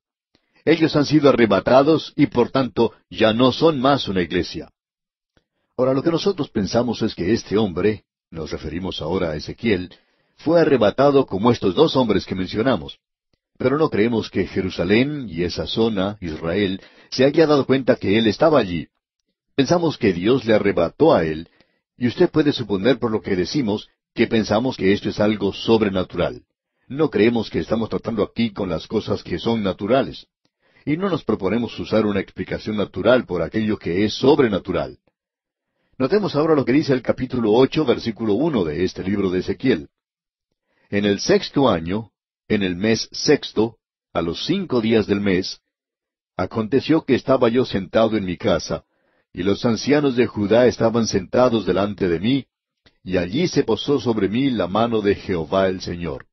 Ellos han sido arrebatados y por tanto ya no son más una iglesia. Ahora, lo que nosotros pensamos es que este hombre, nos referimos ahora a Ezequiel, fue arrebatado como estos dos hombres que mencionamos. Pero no creemos que Jerusalén y esa zona, Israel, se haya dado cuenta que él estaba allí. Pensamos que Dios le arrebató a él, y usted puede suponer por lo que decimos que pensamos que esto es algo sobrenatural. No creemos que estamos tratando aquí con las cosas que son naturales. Y no nos proponemos usar una explicación natural por aquello que es sobrenatural. Notemos ahora lo que dice el capítulo 8, versículo 1 de este libro de Ezequiel. En el sexto año, en el mes sexto, a los 5 días del mes, aconteció que estaba yo sentado en mi casa, y los ancianos de Judá estaban sentados delante de mí, y allí se posó sobre mí la mano de Jehová el Señor.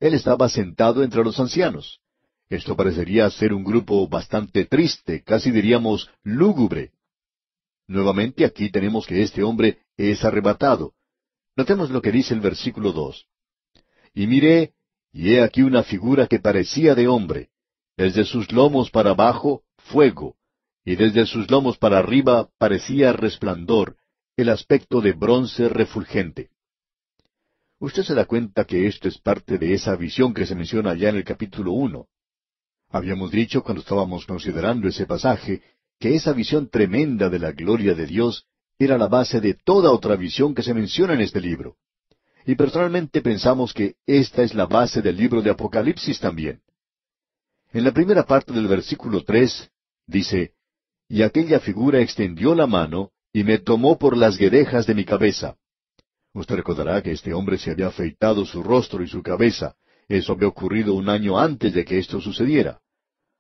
Él estaba sentado entre los ancianos. Esto parecería ser un grupo bastante triste, casi diríamos lúgubre. Nuevamente aquí tenemos que este hombre es arrebatado. Notemos lo que dice el versículo 2. Y miré, y he aquí una figura que parecía de hombre. Desde sus lomos para abajo, fuego, y desde sus lomos para arriba parecía resplandor, el aspecto de bronce refulgente. Usted se da cuenta que esto es parte de esa visión que se menciona allá en el capítulo 1. Habíamos dicho cuando estábamos considerando ese pasaje, que esa visión tremenda de la gloria de Dios era la base de toda otra visión que se menciona en este libro. Y personalmente pensamos que esta es la base del libro de Apocalipsis también. En la primera parte del versículo 3 dice, «Y aquella figura extendió la mano, y me tomó por las guedejas de mi cabeza». Usted recordará que este hombre se había afeitado su rostro y su cabeza. Eso había ocurrido un año antes de que esto sucediera.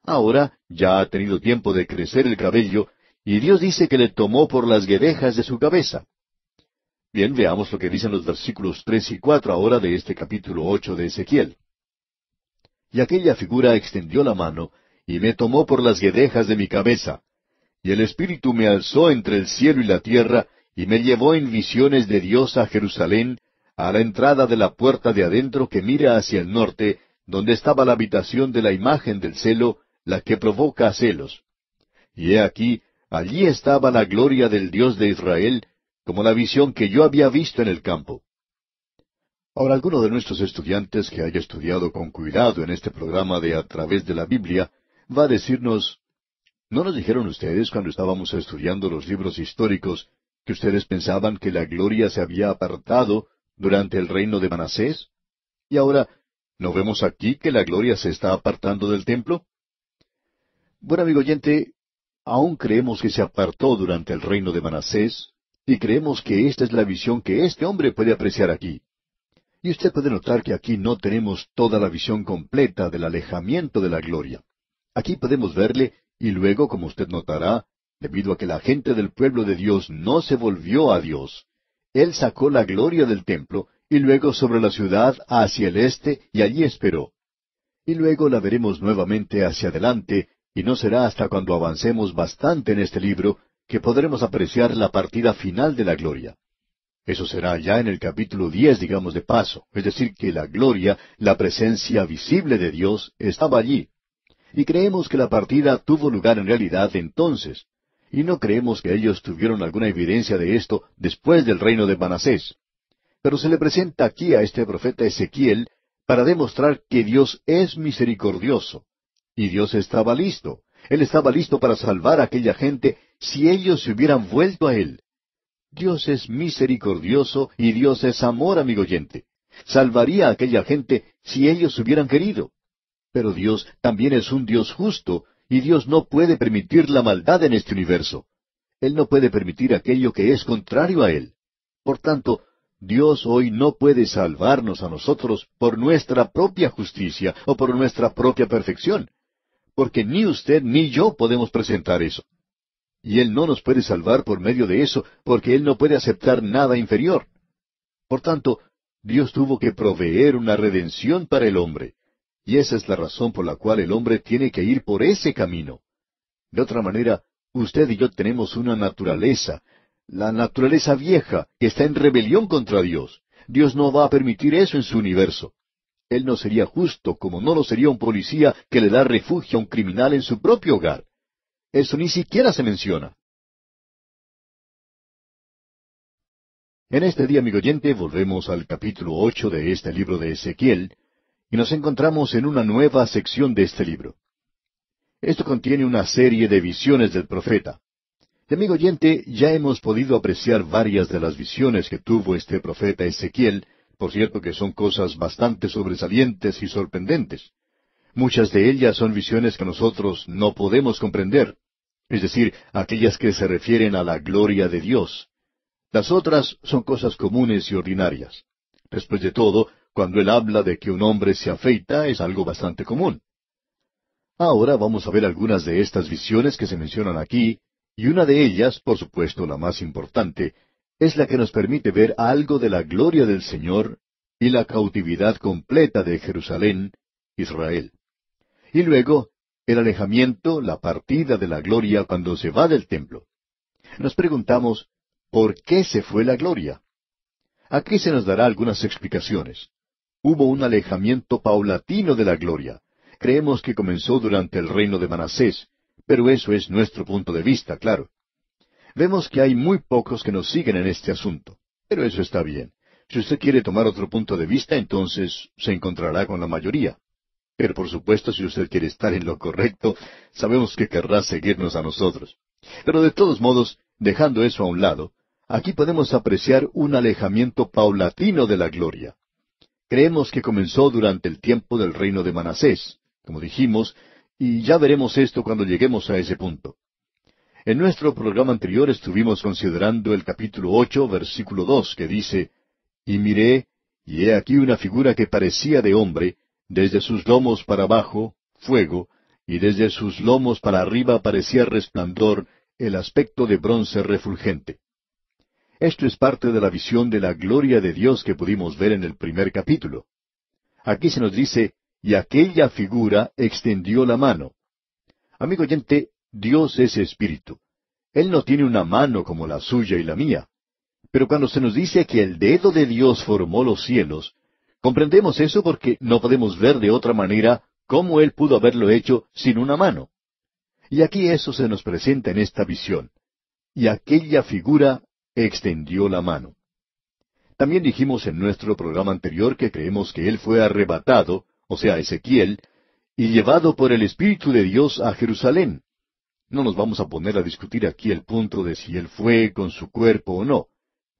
Ahora ya ha tenido tiempo de crecer el cabello, y Dios dice que le tomó por las guedejas de su cabeza. Bien, veamos lo que dicen los versículos 3 y 4 ahora de este capítulo 8 de Ezequiel. «Y aquella figura extendió la mano, y me tomó por las guedejas de mi cabeza. Y el Espíritu me alzó entre el cielo y la tierra, y me llevó en visiones de Dios a Jerusalén, a la entrada de la puerta de adentro que mira hacia el norte, donde estaba la habitación de la imagen del celo, la que provoca celos. Y he aquí, allí estaba la gloria del Dios de Israel, como la visión que yo había visto en el campo». Ahora, alguno de nuestros estudiantes que haya estudiado con cuidado en este programa de A través de la Biblia, va a decirnos, ¿no nos dijeron ustedes cuando estábamos estudiando los libros históricos que ustedes pensaban que la gloria se había apartado durante el reino de Manasés? Y ahora, ¿no vemos aquí que la gloria se está apartando del templo? Bueno, amigo oyente, aún creemos que se apartó durante el reino de Manasés, y creemos que esta es la visión que este hombre puede apreciar aquí. Y usted puede notar que aquí no tenemos toda la visión completa del alejamiento de la gloria. Aquí podemos verle, y luego, como usted notará, debido a que la gente del pueblo de Dios no se volvió a Dios, Él sacó la gloria del templo, y luego sobre la ciudad hacia el este, y allí esperó. Y luego la veremos nuevamente hacia adelante, y no será hasta cuando avancemos bastante en este libro que podremos apreciar la partida final de la gloria. Eso será ya en el capítulo 10, digamos de paso, es decir, que la gloria, la presencia visible de Dios, estaba allí. Y creemos que la partida tuvo lugar en realidad entonces. y no creemos que ellos tuvieron alguna evidencia de esto después del reino de Manasés. Pero se le presenta aquí a este profeta Ezequiel para demostrar que Dios es misericordioso. Y Dios estaba listo. Él estaba listo para salvar a aquella gente si ellos se hubieran vuelto a Él. Dios es misericordioso y Dios es amor, amigo oyente. Salvaría a aquella gente si ellos hubieran querido. Pero Dios también es un Dios justo, y Dios no puede permitir la maldad en este universo. Él no puede permitir aquello que es contrario a Él. Por tanto, Dios hoy no puede salvarnos a nosotros por nuestra propia justicia o por nuestra propia perfección, porque ni usted ni yo podemos presentar eso. Y Él no nos puede salvar por medio de eso, porque Él no puede aceptar nada inferior. Por tanto, Dios tuvo que proveer una redención para el hombre. Y esa es la razón por la cual el hombre tiene que ir por ese camino. De otra manera, usted y yo tenemos una naturaleza, la naturaleza vieja, que está en rebelión contra Dios. Dios no va a permitir eso en su universo. Él no sería justo como no lo sería un policía que le da refugio a un criminal en su propio hogar. Eso ni siquiera se menciona. En este día, amigo oyente, volvemos al capítulo 8 de este libro de Ezequiel, y nos encontramos en una nueva sección de este libro. Esto contiene una serie de visiones del profeta. Y, amigo oyente, ya hemos podido apreciar varias de las visiones que tuvo este profeta Ezequiel, por cierto que son cosas bastante sobresalientes y sorprendentes. Muchas de ellas son visiones que nosotros no podemos comprender, es decir, aquellas que se refieren a la gloria de Dios. Las otras son cosas comunes y ordinarias. Después de todo, cuando él habla de que un hombre se afeita, es algo bastante común. Ahora vamos a ver algunas de estas visiones que se mencionan aquí, y una de ellas, por supuesto la más importante, es la que nos permite ver algo de la gloria del Señor y la cautividad completa de Jerusalén, Israel. Y luego, el alejamiento, la partida de la gloria cuando se va del templo. Nos preguntamos, ¿por qué se fue la gloria? Aquí se nos dará algunas explicaciones. Hubo un alejamiento paulatino de la gloria. Creemos que comenzó durante el reino de Manasés, pero eso es nuestro punto de vista, claro. Vemos que hay muy pocos que nos siguen en este asunto, pero eso está bien. Si usted quiere tomar otro punto de vista, entonces se encontrará con la mayoría. Pero por supuesto, si usted quiere estar en lo correcto, sabemos que querrá seguirnos a nosotros. Pero de todos modos, dejando eso a un lado, aquí podemos apreciar un alejamiento paulatino de la gloria. Creemos que comenzó durante el tiempo del reino de Manasés, como dijimos, y ya veremos esto cuando lleguemos a ese punto. En nuestro programa anterior estuvimos considerando el capítulo 8, versículo 2, que dice, «Y miré, y he aquí una figura que parecía de hombre, desde sus lomos para abajo, fuego, y desde sus lomos para arriba parecía resplandor, el aspecto de bronce refulgente». Esto es parte de la visión de la gloria de Dios que pudimos ver en el primer capítulo. Aquí se nos dice, «Y aquella figura extendió la mano». Amigo oyente, Dios es espíritu. Él no tiene una mano como la suya y la mía. Pero cuando se nos dice que el dedo de Dios formó los cielos, comprendemos eso porque no podemos ver de otra manera cómo Él pudo haberlo hecho sin una mano. Y aquí eso se nos presenta en esta visión. Y aquella figura extendió la mano. También dijimos en nuestro programa anterior que creemos que Él fue arrebatado, o sea, Ezequiel, y llevado por el Espíritu de Dios a Jerusalén. No nos vamos a poner a discutir aquí el punto de si Él fue con su cuerpo o no.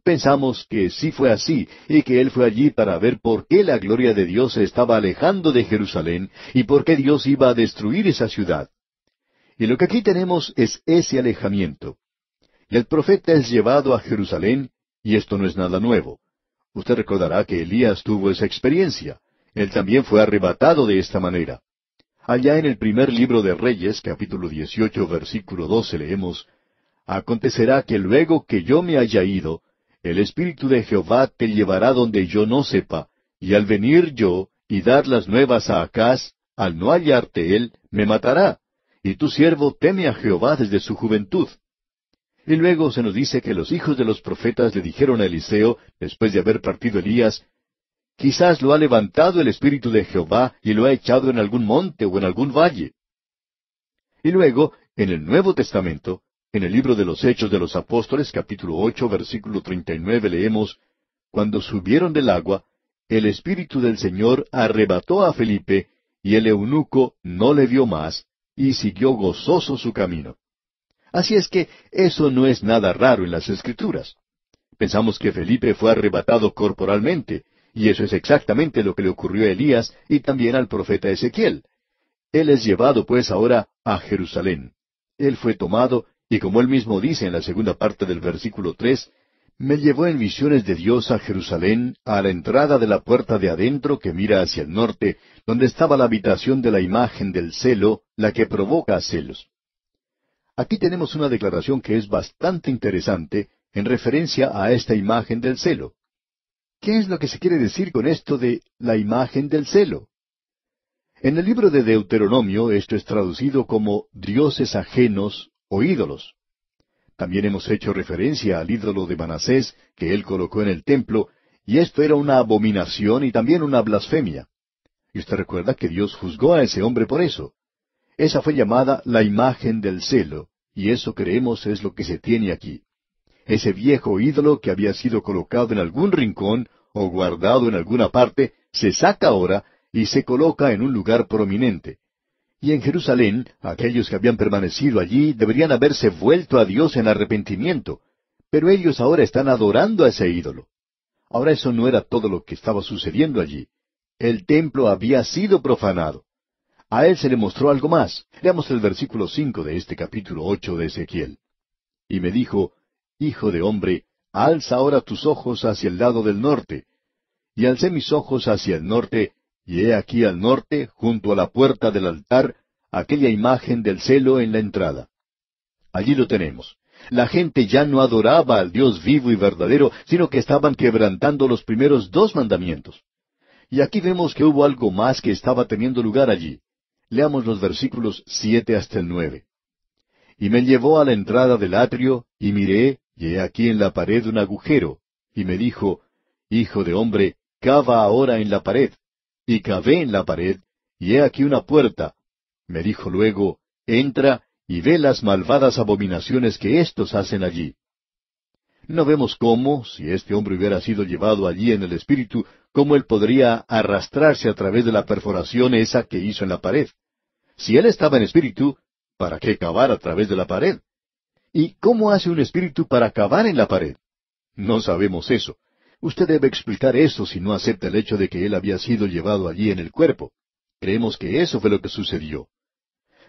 Pensamos que sí fue así, y que Él fue allí para ver por qué la gloria de Dios se estaba alejando de Jerusalén, y por qué Dios iba a destruir esa ciudad. Y lo que aquí tenemos es ese alejamiento. Y el profeta es llevado a Jerusalén, y esto no es nada nuevo. Usted recordará que Elías tuvo esa experiencia. Él también fue arrebatado de esta manera. Allá en el primer libro de Reyes, capítulo 18, versículo 12, leemos, «Acontecerá que luego que yo me haya ido, el Espíritu de Jehová te llevará donde yo no sepa, y al venir yo y dar las nuevas a Acaz, al no hallarte él, me matará, y tu siervo teme a Jehová desde su juventud». Y luego se nos dice que los hijos de los profetas le dijeron a Eliseo, después de haber partido Elías, «Quizás lo ha levantado el Espíritu de Jehová y lo ha echado en algún monte o en algún valle». Y luego, en el Nuevo Testamento, En el libro de los Hechos de los Apóstoles, capítulo 8, versículo 39, leemos: Cuando subieron del agua, el Espíritu del Señor arrebató a Felipe, y el eunuco no le vio más, y siguió gozoso su camino. Así es que eso no es nada raro en las Escrituras. Pensamos que Felipe fue arrebatado corporalmente, y eso es exactamente lo que le ocurrió a Elías y también al profeta Ezequiel. Él es llevado pues ahora a Jerusalén. Él fue tomado, y como él mismo dice en la segunda parte del versículo 3, me llevó en visiones de Dios a Jerusalén, a la entrada de la puerta de adentro que mira hacia el norte, donde estaba la habitación de la imagen del celo, la que provoca celos. Aquí tenemos una declaración que es bastante interesante en referencia a esta imagen del celo. ¿Qué es lo que se quiere decir con esto de la imagen del celo? En el libro de Deuteronomio esto es traducido como dioses ajenos o ídolos. También hemos hecho referencia al ídolo de Manasés que él colocó en el templo, y esto era una abominación y también una blasfemia. Y usted recuerda que Dios juzgó a ese hombre por eso. Esa fue llamada la imagen del celo, y eso creemos es lo que se tiene aquí. Ese viejo ídolo que había sido colocado en algún rincón o guardado en alguna parte, se saca ahora y se coloca en un lugar prominente. Y en Jerusalén, aquellos que habían permanecido allí deberían haberse vuelto a Dios en arrepentimiento, pero ellos ahora están adorando a ese ídolo. Ahora eso no era todo lo que estaba sucediendo allí. El templo había sido profanado. A él se le mostró algo más. Leamos el versículo 5 de este capítulo 8 de Ezequiel. Y me dijo, Hijo de hombre, alza ahora tus ojos hacia el lado del norte. Y alcé mis ojos hacia el norte, y he aquí al norte, junto a la puerta del altar, aquella imagen del celo en la entrada. Allí lo tenemos. La gente ya no adoraba al Dios vivo y verdadero, sino que estaban quebrantando los primeros 2 mandamientos. Y aquí vemos que hubo algo más que estaba teniendo lugar allí. Leamos los versículos 7 hasta el 9. Y me llevó a la entrada del atrio, y miré, y he aquí en la pared un agujero, y me dijo, Hijo de hombre, cava ahora en la pared. Y cavé en la pared, y he aquí una puerta. Me dijo luego, entra y ve las malvadas abominaciones que éstos hacen allí. No vemos cómo, si este hombre hubiera sido llevado allí en el espíritu, cómo él podría arrastrarse a través de la perforación esa que hizo en la pared. Si él estaba en espíritu, ¿para qué cavar a través de la pared? ¿Y cómo hace un espíritu para cavar en la pared? No sabemos eso. Usted debe explicar eso si no acepta el hecho de que él había sido llevado allí en el cuerpo. Creemos que eso fue lo que sucedió.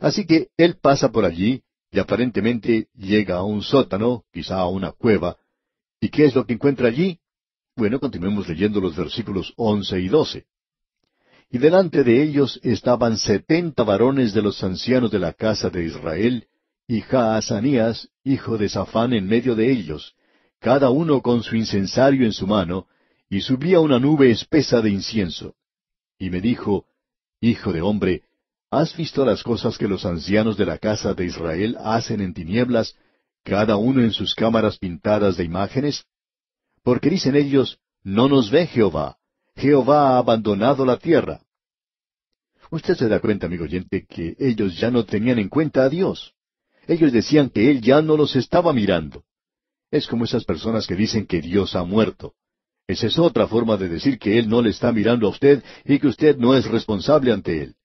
Así que él pasa por allí y aparentemente llega a un sótano, quizá a una cueva. ¿Y qué es lo que encuentra allí? Bueno, continuemos leyendo los versículos 11 y 12. Y delante de ellos estaban 70 varones de los ancianos de la casa de Israel, y Jaazanías, hijo de Safán, en medio de ellos, cada uno con su incensario en su mano, y subía una nube espesa de incienso. Y me dijo, Hijo de hombre, ¿has visto las cosas que los ancianos de la casa de Israel hacen en tinieblas, cada uno en sus cámaras pintadas de imágenes? Porque dicen ellos, no nos ve Jehová, Jehová ha abandonado la tierra. Usted se da cuenta, amigo oyente, que ellos ya no tenían en cuenta a Dios. Ellos decían que Él ya no los estaba mirando. Es como esas personas que dicen que Dios ha muerto. Esa es otra forma de decir que Él no le está mirando a usted y que usted no es responsable ante Él.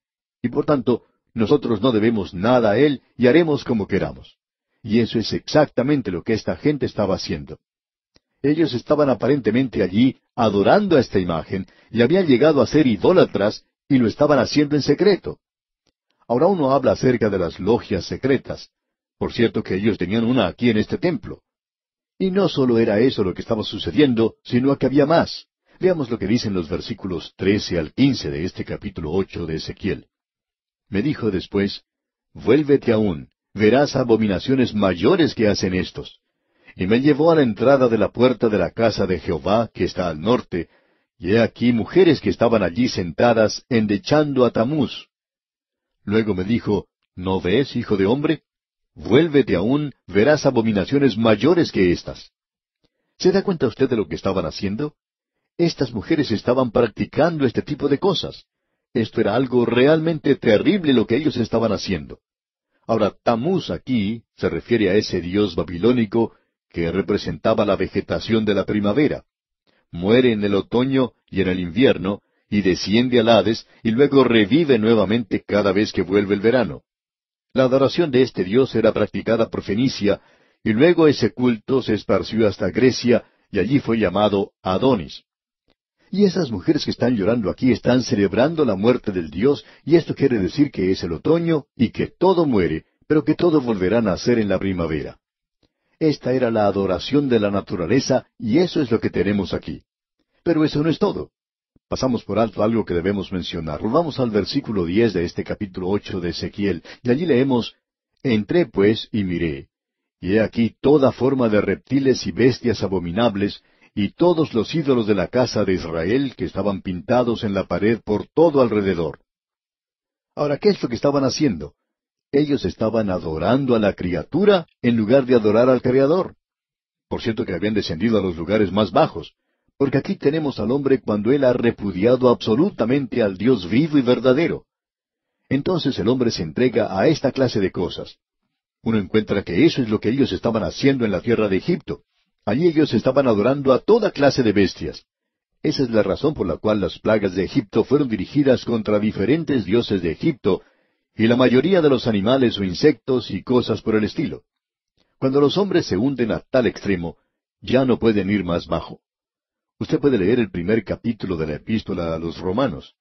Y por tanto, nosotros no debemos nada a Él y haremos como queramos. Y eso es exactamente lo que esta gente estaba haciendo. Ellos estaban aparentemente allí adorando a esta imagen y habían llegado a ser idólatras y lo estaban haciendo en secreto. Ahora uno habla acerca de las logias secretas. Por cierto que ellos tenían una aquí en este templo. Y no solo era eso lo que estaba sucediendo, sino que había más. Veamos lo que dicen los versículos 13 al 15 de este capítulo 8 de Ezequiel. Me dijo después, Vuélvete aún, verás abominaciones mayores que hacen estos. Y me llevó a la entrada de la puerta de la casa de Jehová, que está al norte, y he aquí mujeres que estaban allí sentadas, endechando a Tamuz. Luego me dijo, ¿no ves, hijo de hombre? Vuélvete aún, verás abominaciones mayores que estas. ¿Se da cuenta usted de lo que estaban haciendo? Estas mujeres estaban practicando este tipo de cosas. Esto era algo realmente terrible lo que ellos estaban haciendo. Ahora, Tamuz aquí se refiere a ese dios babilónico que representaba la vegetación de la primavera. Muere en el otoño y en el invierno, y desciende al Hades, y luego revive nuevamente cada vez que vuelve el verano. La adoración de este dios era practicada por Fenicia, y luego ese culto se esparció hasta Grecia, y allí fue llamado Adonis. Y esas mujeres que están llorando aquí están celebrando la muerte del dios, y esto quiere decir que es el otoño, y que todo muere, pero que todo volverá a nacer en la primavera. Esta era la adoración de la naturaleza, y eso es lo que tenemos aquí. Pero eso no es todo. Pasamos por alto algo que debemos mencionar. Vamos al versículo 10 de este capítulo 8 de Ezequiel, y allí leemos: Entré pues y miré, y he aquí toda forma de reptiles y bestias abominables, y todos los ídolos de la casa de Israel que estaban pintados en la pared por todo alrededor. Ahora, ¿qué es lo que estaban haciendo? Ellos estaban adorando a la criatura en lugar de adorar al Creador. Por cierto que habían descendido a los lugares más bajos, porque aquí tenemos al hombre cuando él ha repudiado absolutamente al Dios vivo y verdadero. Entonces el hombre se entrega a esta clase de cosas. Uno encuentra que eso es lo que ellos estaban haciendo en la tierra de Egipto. Allí ellos estaban adorando a toda clase de bestias. Esa es la razón por la cual las plagas de Egipto fueron dirigidas contra diferentes dioses de Egipto, y la mayoría de los animales o insectos y cosas por el estilo. Cuando los hombres se hunden a tal extremo, ya no pueden ir más bajo. Usted puede leer el primer capítulo de la epístola a los Romanos.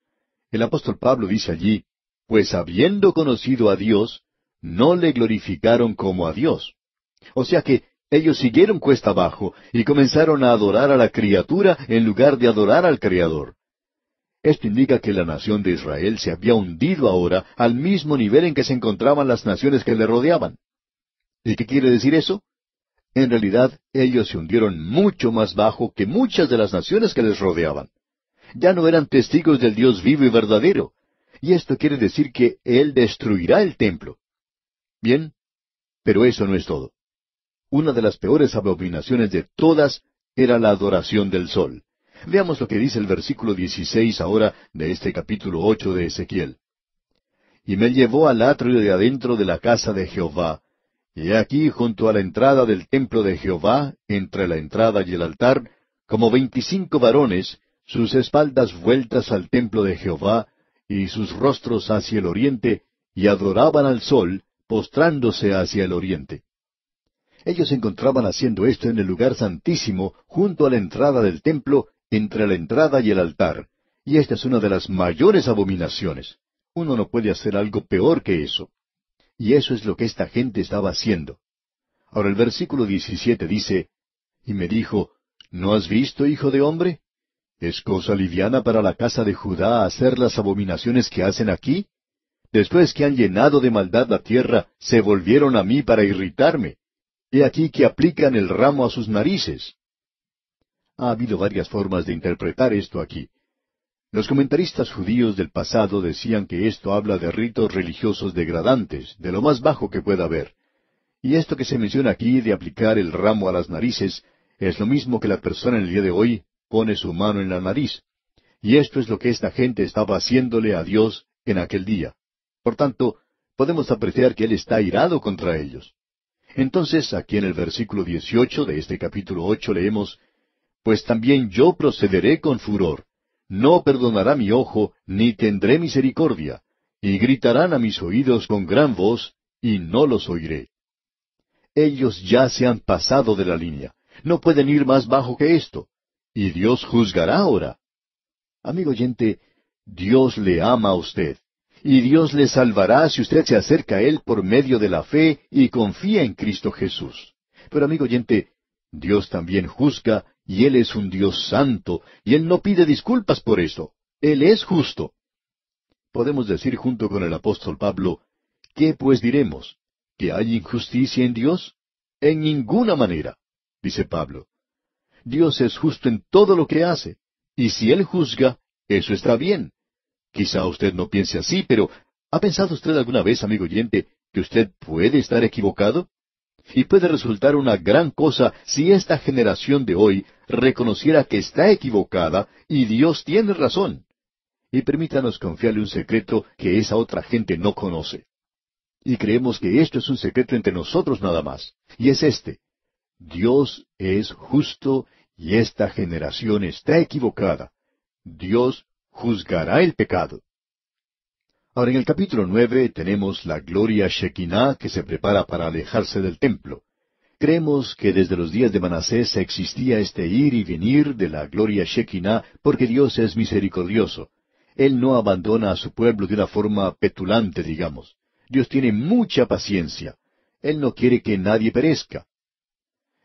El apóstol Pablo dice allí: Pues habiendo conocido a Dios, no le glorificaron como a Dios. O sea que ellos siguieron cuesta abajo y comenzaron a adorar a la criatura en lugar de adorar al Creador. Esto indica que la nación de Israel se había hundido ahora al mismo nivel en que se encontraban las naciones que le rodeaban. ¿Y qué quiere decir eso? En realidad, ellos se hundieron mucho más bajo que muchas de las naciones que les rodeaban. Ya no eran testigos del Dios vivo y verdadero. Y esto quiere decir que Él destruirá el templo. Bien, pero eso no es todo. Una de las peores abominaciones de todas era la adoración del sol. Veamos lo que dice el versículo 16 ahora de este capítulo 8 de Ezequiel. Y me llevó al atrio de adentro de la casa de Jehová, y he aquí junto a la entrada del templo de Jehová, entre la entrada y el altar, como 25 varones, sus espaldas vueltas al templo de Jehová, y sus rostros hacia el oriente, y adoraban al sol, postrándose hacia el oriente. Ellos se encontraban haciendo esto en el lugar santísimo, junto a la entrada del templo, entre la entrada y el altar. Y esta es una de las mayores abominaciones. Uno no puede hacer algo peor que eso. Y eso es lo que esta gente estaba haciendo. Ahora el versículo 17 dice: Y me dijo: ¿No has visto, hijo de hombre? ¿Es cosa liviana para la casa de Judá hacer las abominaciones que hacen aquí? Después que han llenado de maldad la tierra, se volvieron a mí para irritarme. He aquí que aplican el ramo a sus narices. Ha habido varias formas de interpretar esto aquí. Los comentaristas judíos del pasado decían que esto habla de ritos religiosos degradantes, de lo más bajo que pueda haber. Y esto que se menciona aquí de aplicar el ramo a las narices, es lo mismo que la persona en el día de hoy pone su mano en la nariz. Y esto es lo que esta gente estaba haciéndole a Dios en aquel día. Por tanto, podemos apreciar que Él está airado contra ellos. Entonces, aquí en el versículo 18 de este capítulo 8 leemos: Pues también yo procederé con furor. No perdonará mi ojo, ni tendré misericordia. Y gritarán a mis oídos con gran voz, y no los oiré. Ellos ya se han pasado de la línea. No pueden ir más bajo que esto. Y Dios juzgará ahora. Amigo oyente, Dios le ama a usted. Y Dios le salvará si usted se acerca a Él por medio de la fe y confía en Cristo Jesús. Pero amigo oyente, Dios también juzga, y Él es un Dios santo, y Él no pide disculpas por eso. Él es justo. Podemos decir junto con el apóstol Pablo: ¿qué pues diremos? ¿Que hay injusticia en Dios? En ninguna manera, dice Pablo. Dios es justo en todo lo que hace, y si Él juzga, eso está bien. Quizá usted no piense así, pero ¿ha pensado usted alguna vez, amigo oyente, que usted puede estar equivocado? Y puede resultar una gran cosa si esta generación de hoy reconociera que está equivocada y Dios tiene razón. Y permítanos confiarle un secreto que esa otra gente no conoce. Y creemos que esto es un secreto entre nosotros nada más. Y es este: Dios es justo y esta generación está equivocada. Dios juzgará el pecado. Ahora, en el capítulo 9 tenemos la gloria Shekinah que se prepara para alejarse del templo. Creemos que desde los días de Manasés existía este ir y venir de la gloria Shekinah porque Dios es misericordioso. Él no abandona a su pueblo de una forma petulante, digamos. Dios tiene mucha paciencia. Él no quiere que nadie perezca.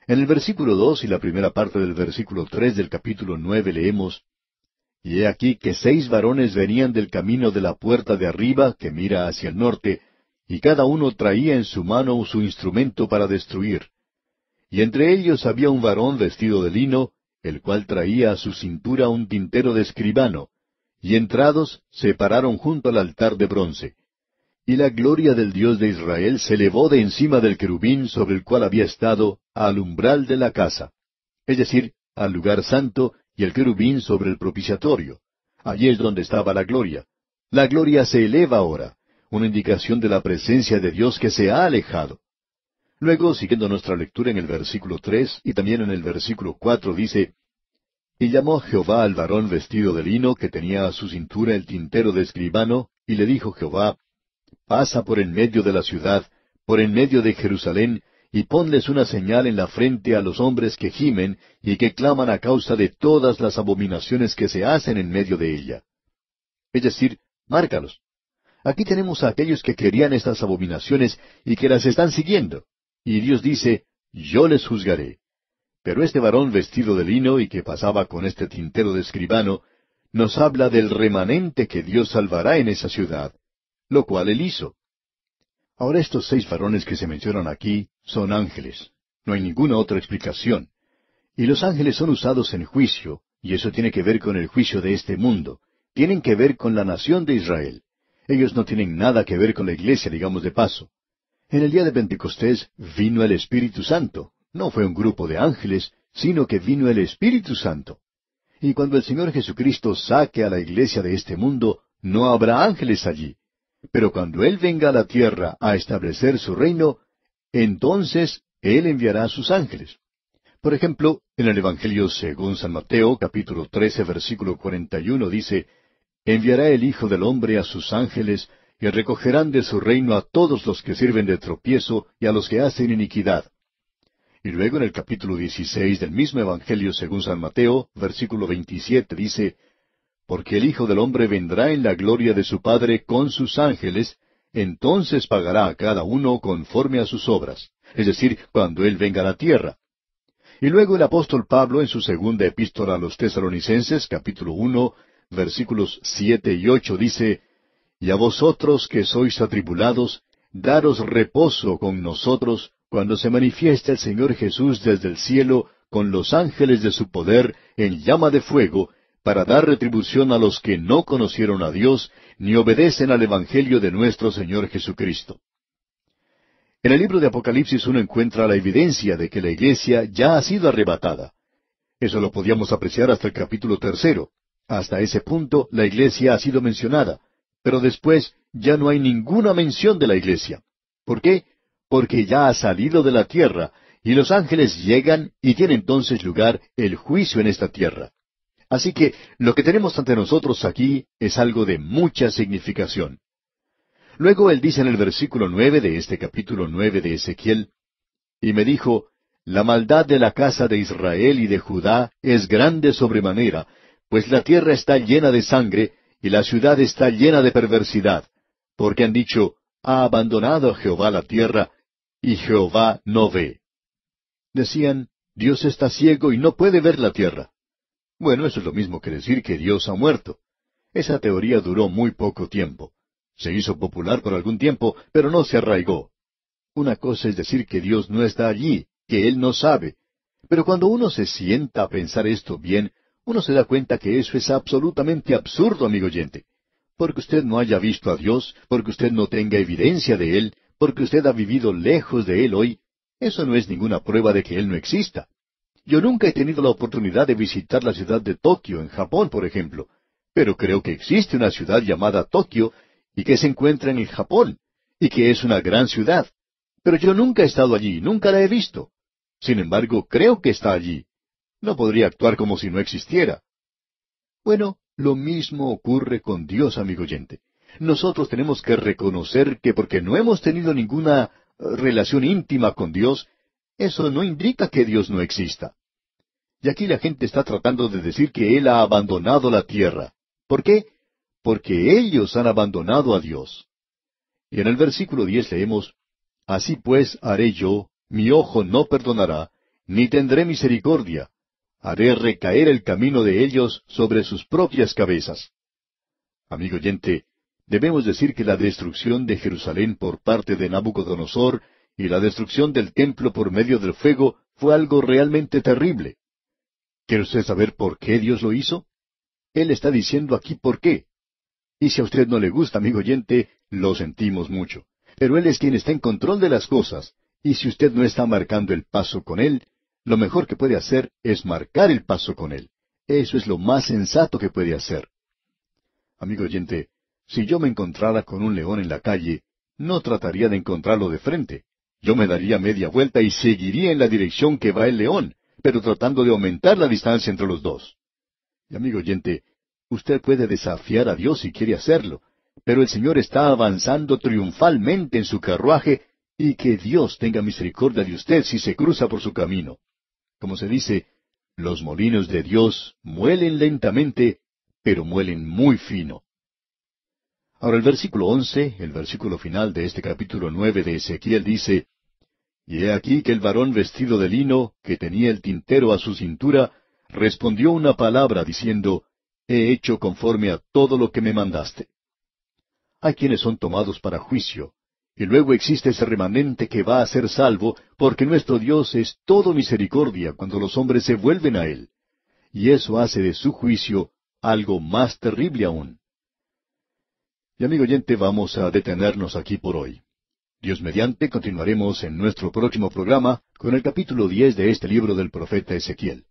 En el versículo 2 y la primera parte del versículo 3 del capítulo 9 leemos: Y he aquí que 6 varones venían del camino de la puerta de arriba, que mira hacia el norte, y cada uno traía en su mano su instrumento para destruir. Y entre ellos había un varón vestido de lino, el cual traía a su cintura un tintero de escribano, y entrados se pararon junto al altar de bronce. Y la gloria del Dios de Israel se elevó de encima del querubín sobre el cual había estado al umbral de la casa, es decir, al lugar santo, y el querubín sobre el propiciatorio. Allí es donde estaba la gloria. La gloria se eleva ahora, una indicación de la presencia de Dios que se ha alejado. Luego, siguiendo nuestra lectura en el versículo 3 y también en el versículo 4, dice: Y llamó Jehová al varón vestido de lino que tenía a su cintura el tintero de escribano, y le dijo Jehová: Pasa por en medio de la ciudad, por en medio de Jerusalén, y ponles una señal en la frente a los hombres que gimen y que claman a causa de todas las abominaciones que se hacen en medio de ella. Es decir, márcalos. Aquí tenemos a aquellos que querían estas abominaciones y que las están siguiendo. Y Dios dice: Yo les juzgaré. Pero este varón vestido de lino y que pasaba con este tintero de escribano, nos habla del remanente que Dios salvará en esa ciudad, lo cual él hizo. Ahora, estos 6 varones que se mencionan aquí son ángeles. No hay ninguna otra explicación. Y los ángeles son usados en juicio, y eso tiene que ver con el juicio de este mundo. Tienen que ver con la nación de Israel. Ellos no tienen nada que ver con la iglesia, digamos de paso. En el día de Pentecostés vino el Espíritu Santo. No fue un grupo de ángeles, sino que vino el Espíritu Santo. Y cuando el Señor Jesucristo saque a la iglesia de este mundo, no habrá ángeles allí. Pero cuando Él venga a la tierra a establecer su reino, entonces Él enviará a sus ángeles. Por ejemplo, en el Evangelio según San Mateo, capítulo 13, versículo 41, dice: Enviará el Hijo del Hombre a sus ángeles, y recogerán de su reino a todos los que sirven de tropiezo y a los que hacen iniquidad. Y luego en el capítulo 16 del mismo Evangelio según San Mateo, versículo 27, dice: Porque el Hijo del Hombre vendrá en la gloria de su Padre con sus ángeles, entonces pagará a cada uno conforme a sus obras, es decir, cuando Él venga a la tierra. Y luego el apóstol Pablo en su segunda epístola a los Tesalonicenses, capítulo 1, versículos 7 y 8, dice: Y a vosotros que sois atribulados, daros reposo con nosotros, cuando se manifieste el Señor Jesús desde el cielo, con los ángeles de su poder, en llama de fuego, para dar retribución a los que no conocieron a Dios, ni obedecen al Evangelio de nuestro Señor Jesucristo. En el libro de Apocalipsis uno encuentra la evidencia de que la iglesia ya ha sido arrebatada. Eso lo podíamos apreciar hasta el capítulo 3. Hasta ese punto la iglesia ha sido mencionada, pero después ya no hay ninguna mención de la iglesia. ¿Por qué? Porque ya ha salido de la tierra, y los ángeles llegan y tiene entonces lugar el juicio en esta tierra. Así que lo que tenemos ante nosotros aquí es algo de mucha significación. Luego él dice en el versículo 9 de este capítulo 9 de Ezequiel: Y me dijo: La maldad de la casa de Israel y de Judá es grande sobremanera, pues la tierra está llena de sangre, y la ciudad está llena de perversidad, porque han dicho: Ha abandonado Jehová la tierra, y Jehová no ve. Decían: Dios está ciego y no puede ver la tierra. Bueno, eso es lo mismo que decir que Dios ha muerto. Esa teoría duró muy poco tiempo. Se hizo popular por algún tiempo, pero no se arraigó. Una cosa es decir que Dios no está allí, que Él no sabe. Pero cuando uno se sienta a pensar esto bien, uno se da cuenta que eso es absolutamente absurdo, amigo oyente. Porque usted no haya visto a Dios, porque usted no tenga evidencia de Él, porque usted ha vivido lejos de Él hoy, eso no es ninguna prueba de que Él no exista. Yo nunca he tenido la oportunidad de visitar la ciudad de Tokio, en Japón, por ejemplo, pero creo que existe una ciudad llamada Tokio y que se encuentra en el Japón, y que es una gran ciudad. Pero yo nunca he estado allí, nunca la he visto. Sin embargo, creo que está allí. No podría actuar como si no existiera. Bueno, lo mismo ocurre con Dios, amigo oyente. Nosotros tenemos que reconocer que porque no hemos tenido ninguna relación íntima con Dios, eso no indica que Dios no exista. Y aquí la gente está tratando de decir que Él ha abandonado la tierra. ¿Por qué? Porque ellos han abandonado a Dios. Y en el versículo 10 leemos, Así pues haré yo, mi ojo no perdonará, ni tendré misericordia. Haré recaer el camino de ellos sobre sus propias cabezas. Amigo oyente, debemos decir que la destrucción de Jerusalén por parte de Nabucodonosor y la destrucción del templo por medio del fuego fue algo realmente terrible. ¿Quiere usted saber por qué Dios lo hizo? Él está diciendo aquí por qué. Y si a usted no le gusta, amigo oyente, lo sentimos mucho. Pero Él es quien está en control de las cosas, y si usted no está marcando el paso con Él, lo mejor que puede hacer es marcar el paso con Él. Eso es lo más sensato que puede hacer. Amigo oyente, si yo me encontrara con un león en la calle, no trataría de encontrarlo de frente. Yo me daría media vuelta y seguiría en la dirección que va el león, pero tratando de aumentar la distancia entre los dos. Y amigo oyente, usted puede desafiar a Dios si quiere hacerlo, pero el Señor está avanzando triunfalmente en su carruaje, y que Dios tenga misericordia de usted si se cruza por su camino. Como se dice, los molinos de Dios muelen lentamente, pero muelen muy fino. Ahora el versículo 11, el versículo final de este capítulo 9 de Ezequiel dice, Y he aquí que el varón vestido de lino, que tenía el tintero a su cintura, respondió una palabra diciendo, He hecho conforme a todo lo que me mandaste. Hay quienes son tomados para juicio, y luego existe ese remanente que va a ser salvo, porque nuestro Dios es todo misericordia cuando los hombres se vuelven a Él. Y eso hace de su juicio algo más terrible aún. Y amigo oyente, vamos a detenernos aquí por hoy. Dios mediante, continuaremos en nuestro próximo programa con el capítulo 10 de este libro del profeta Ezequiel.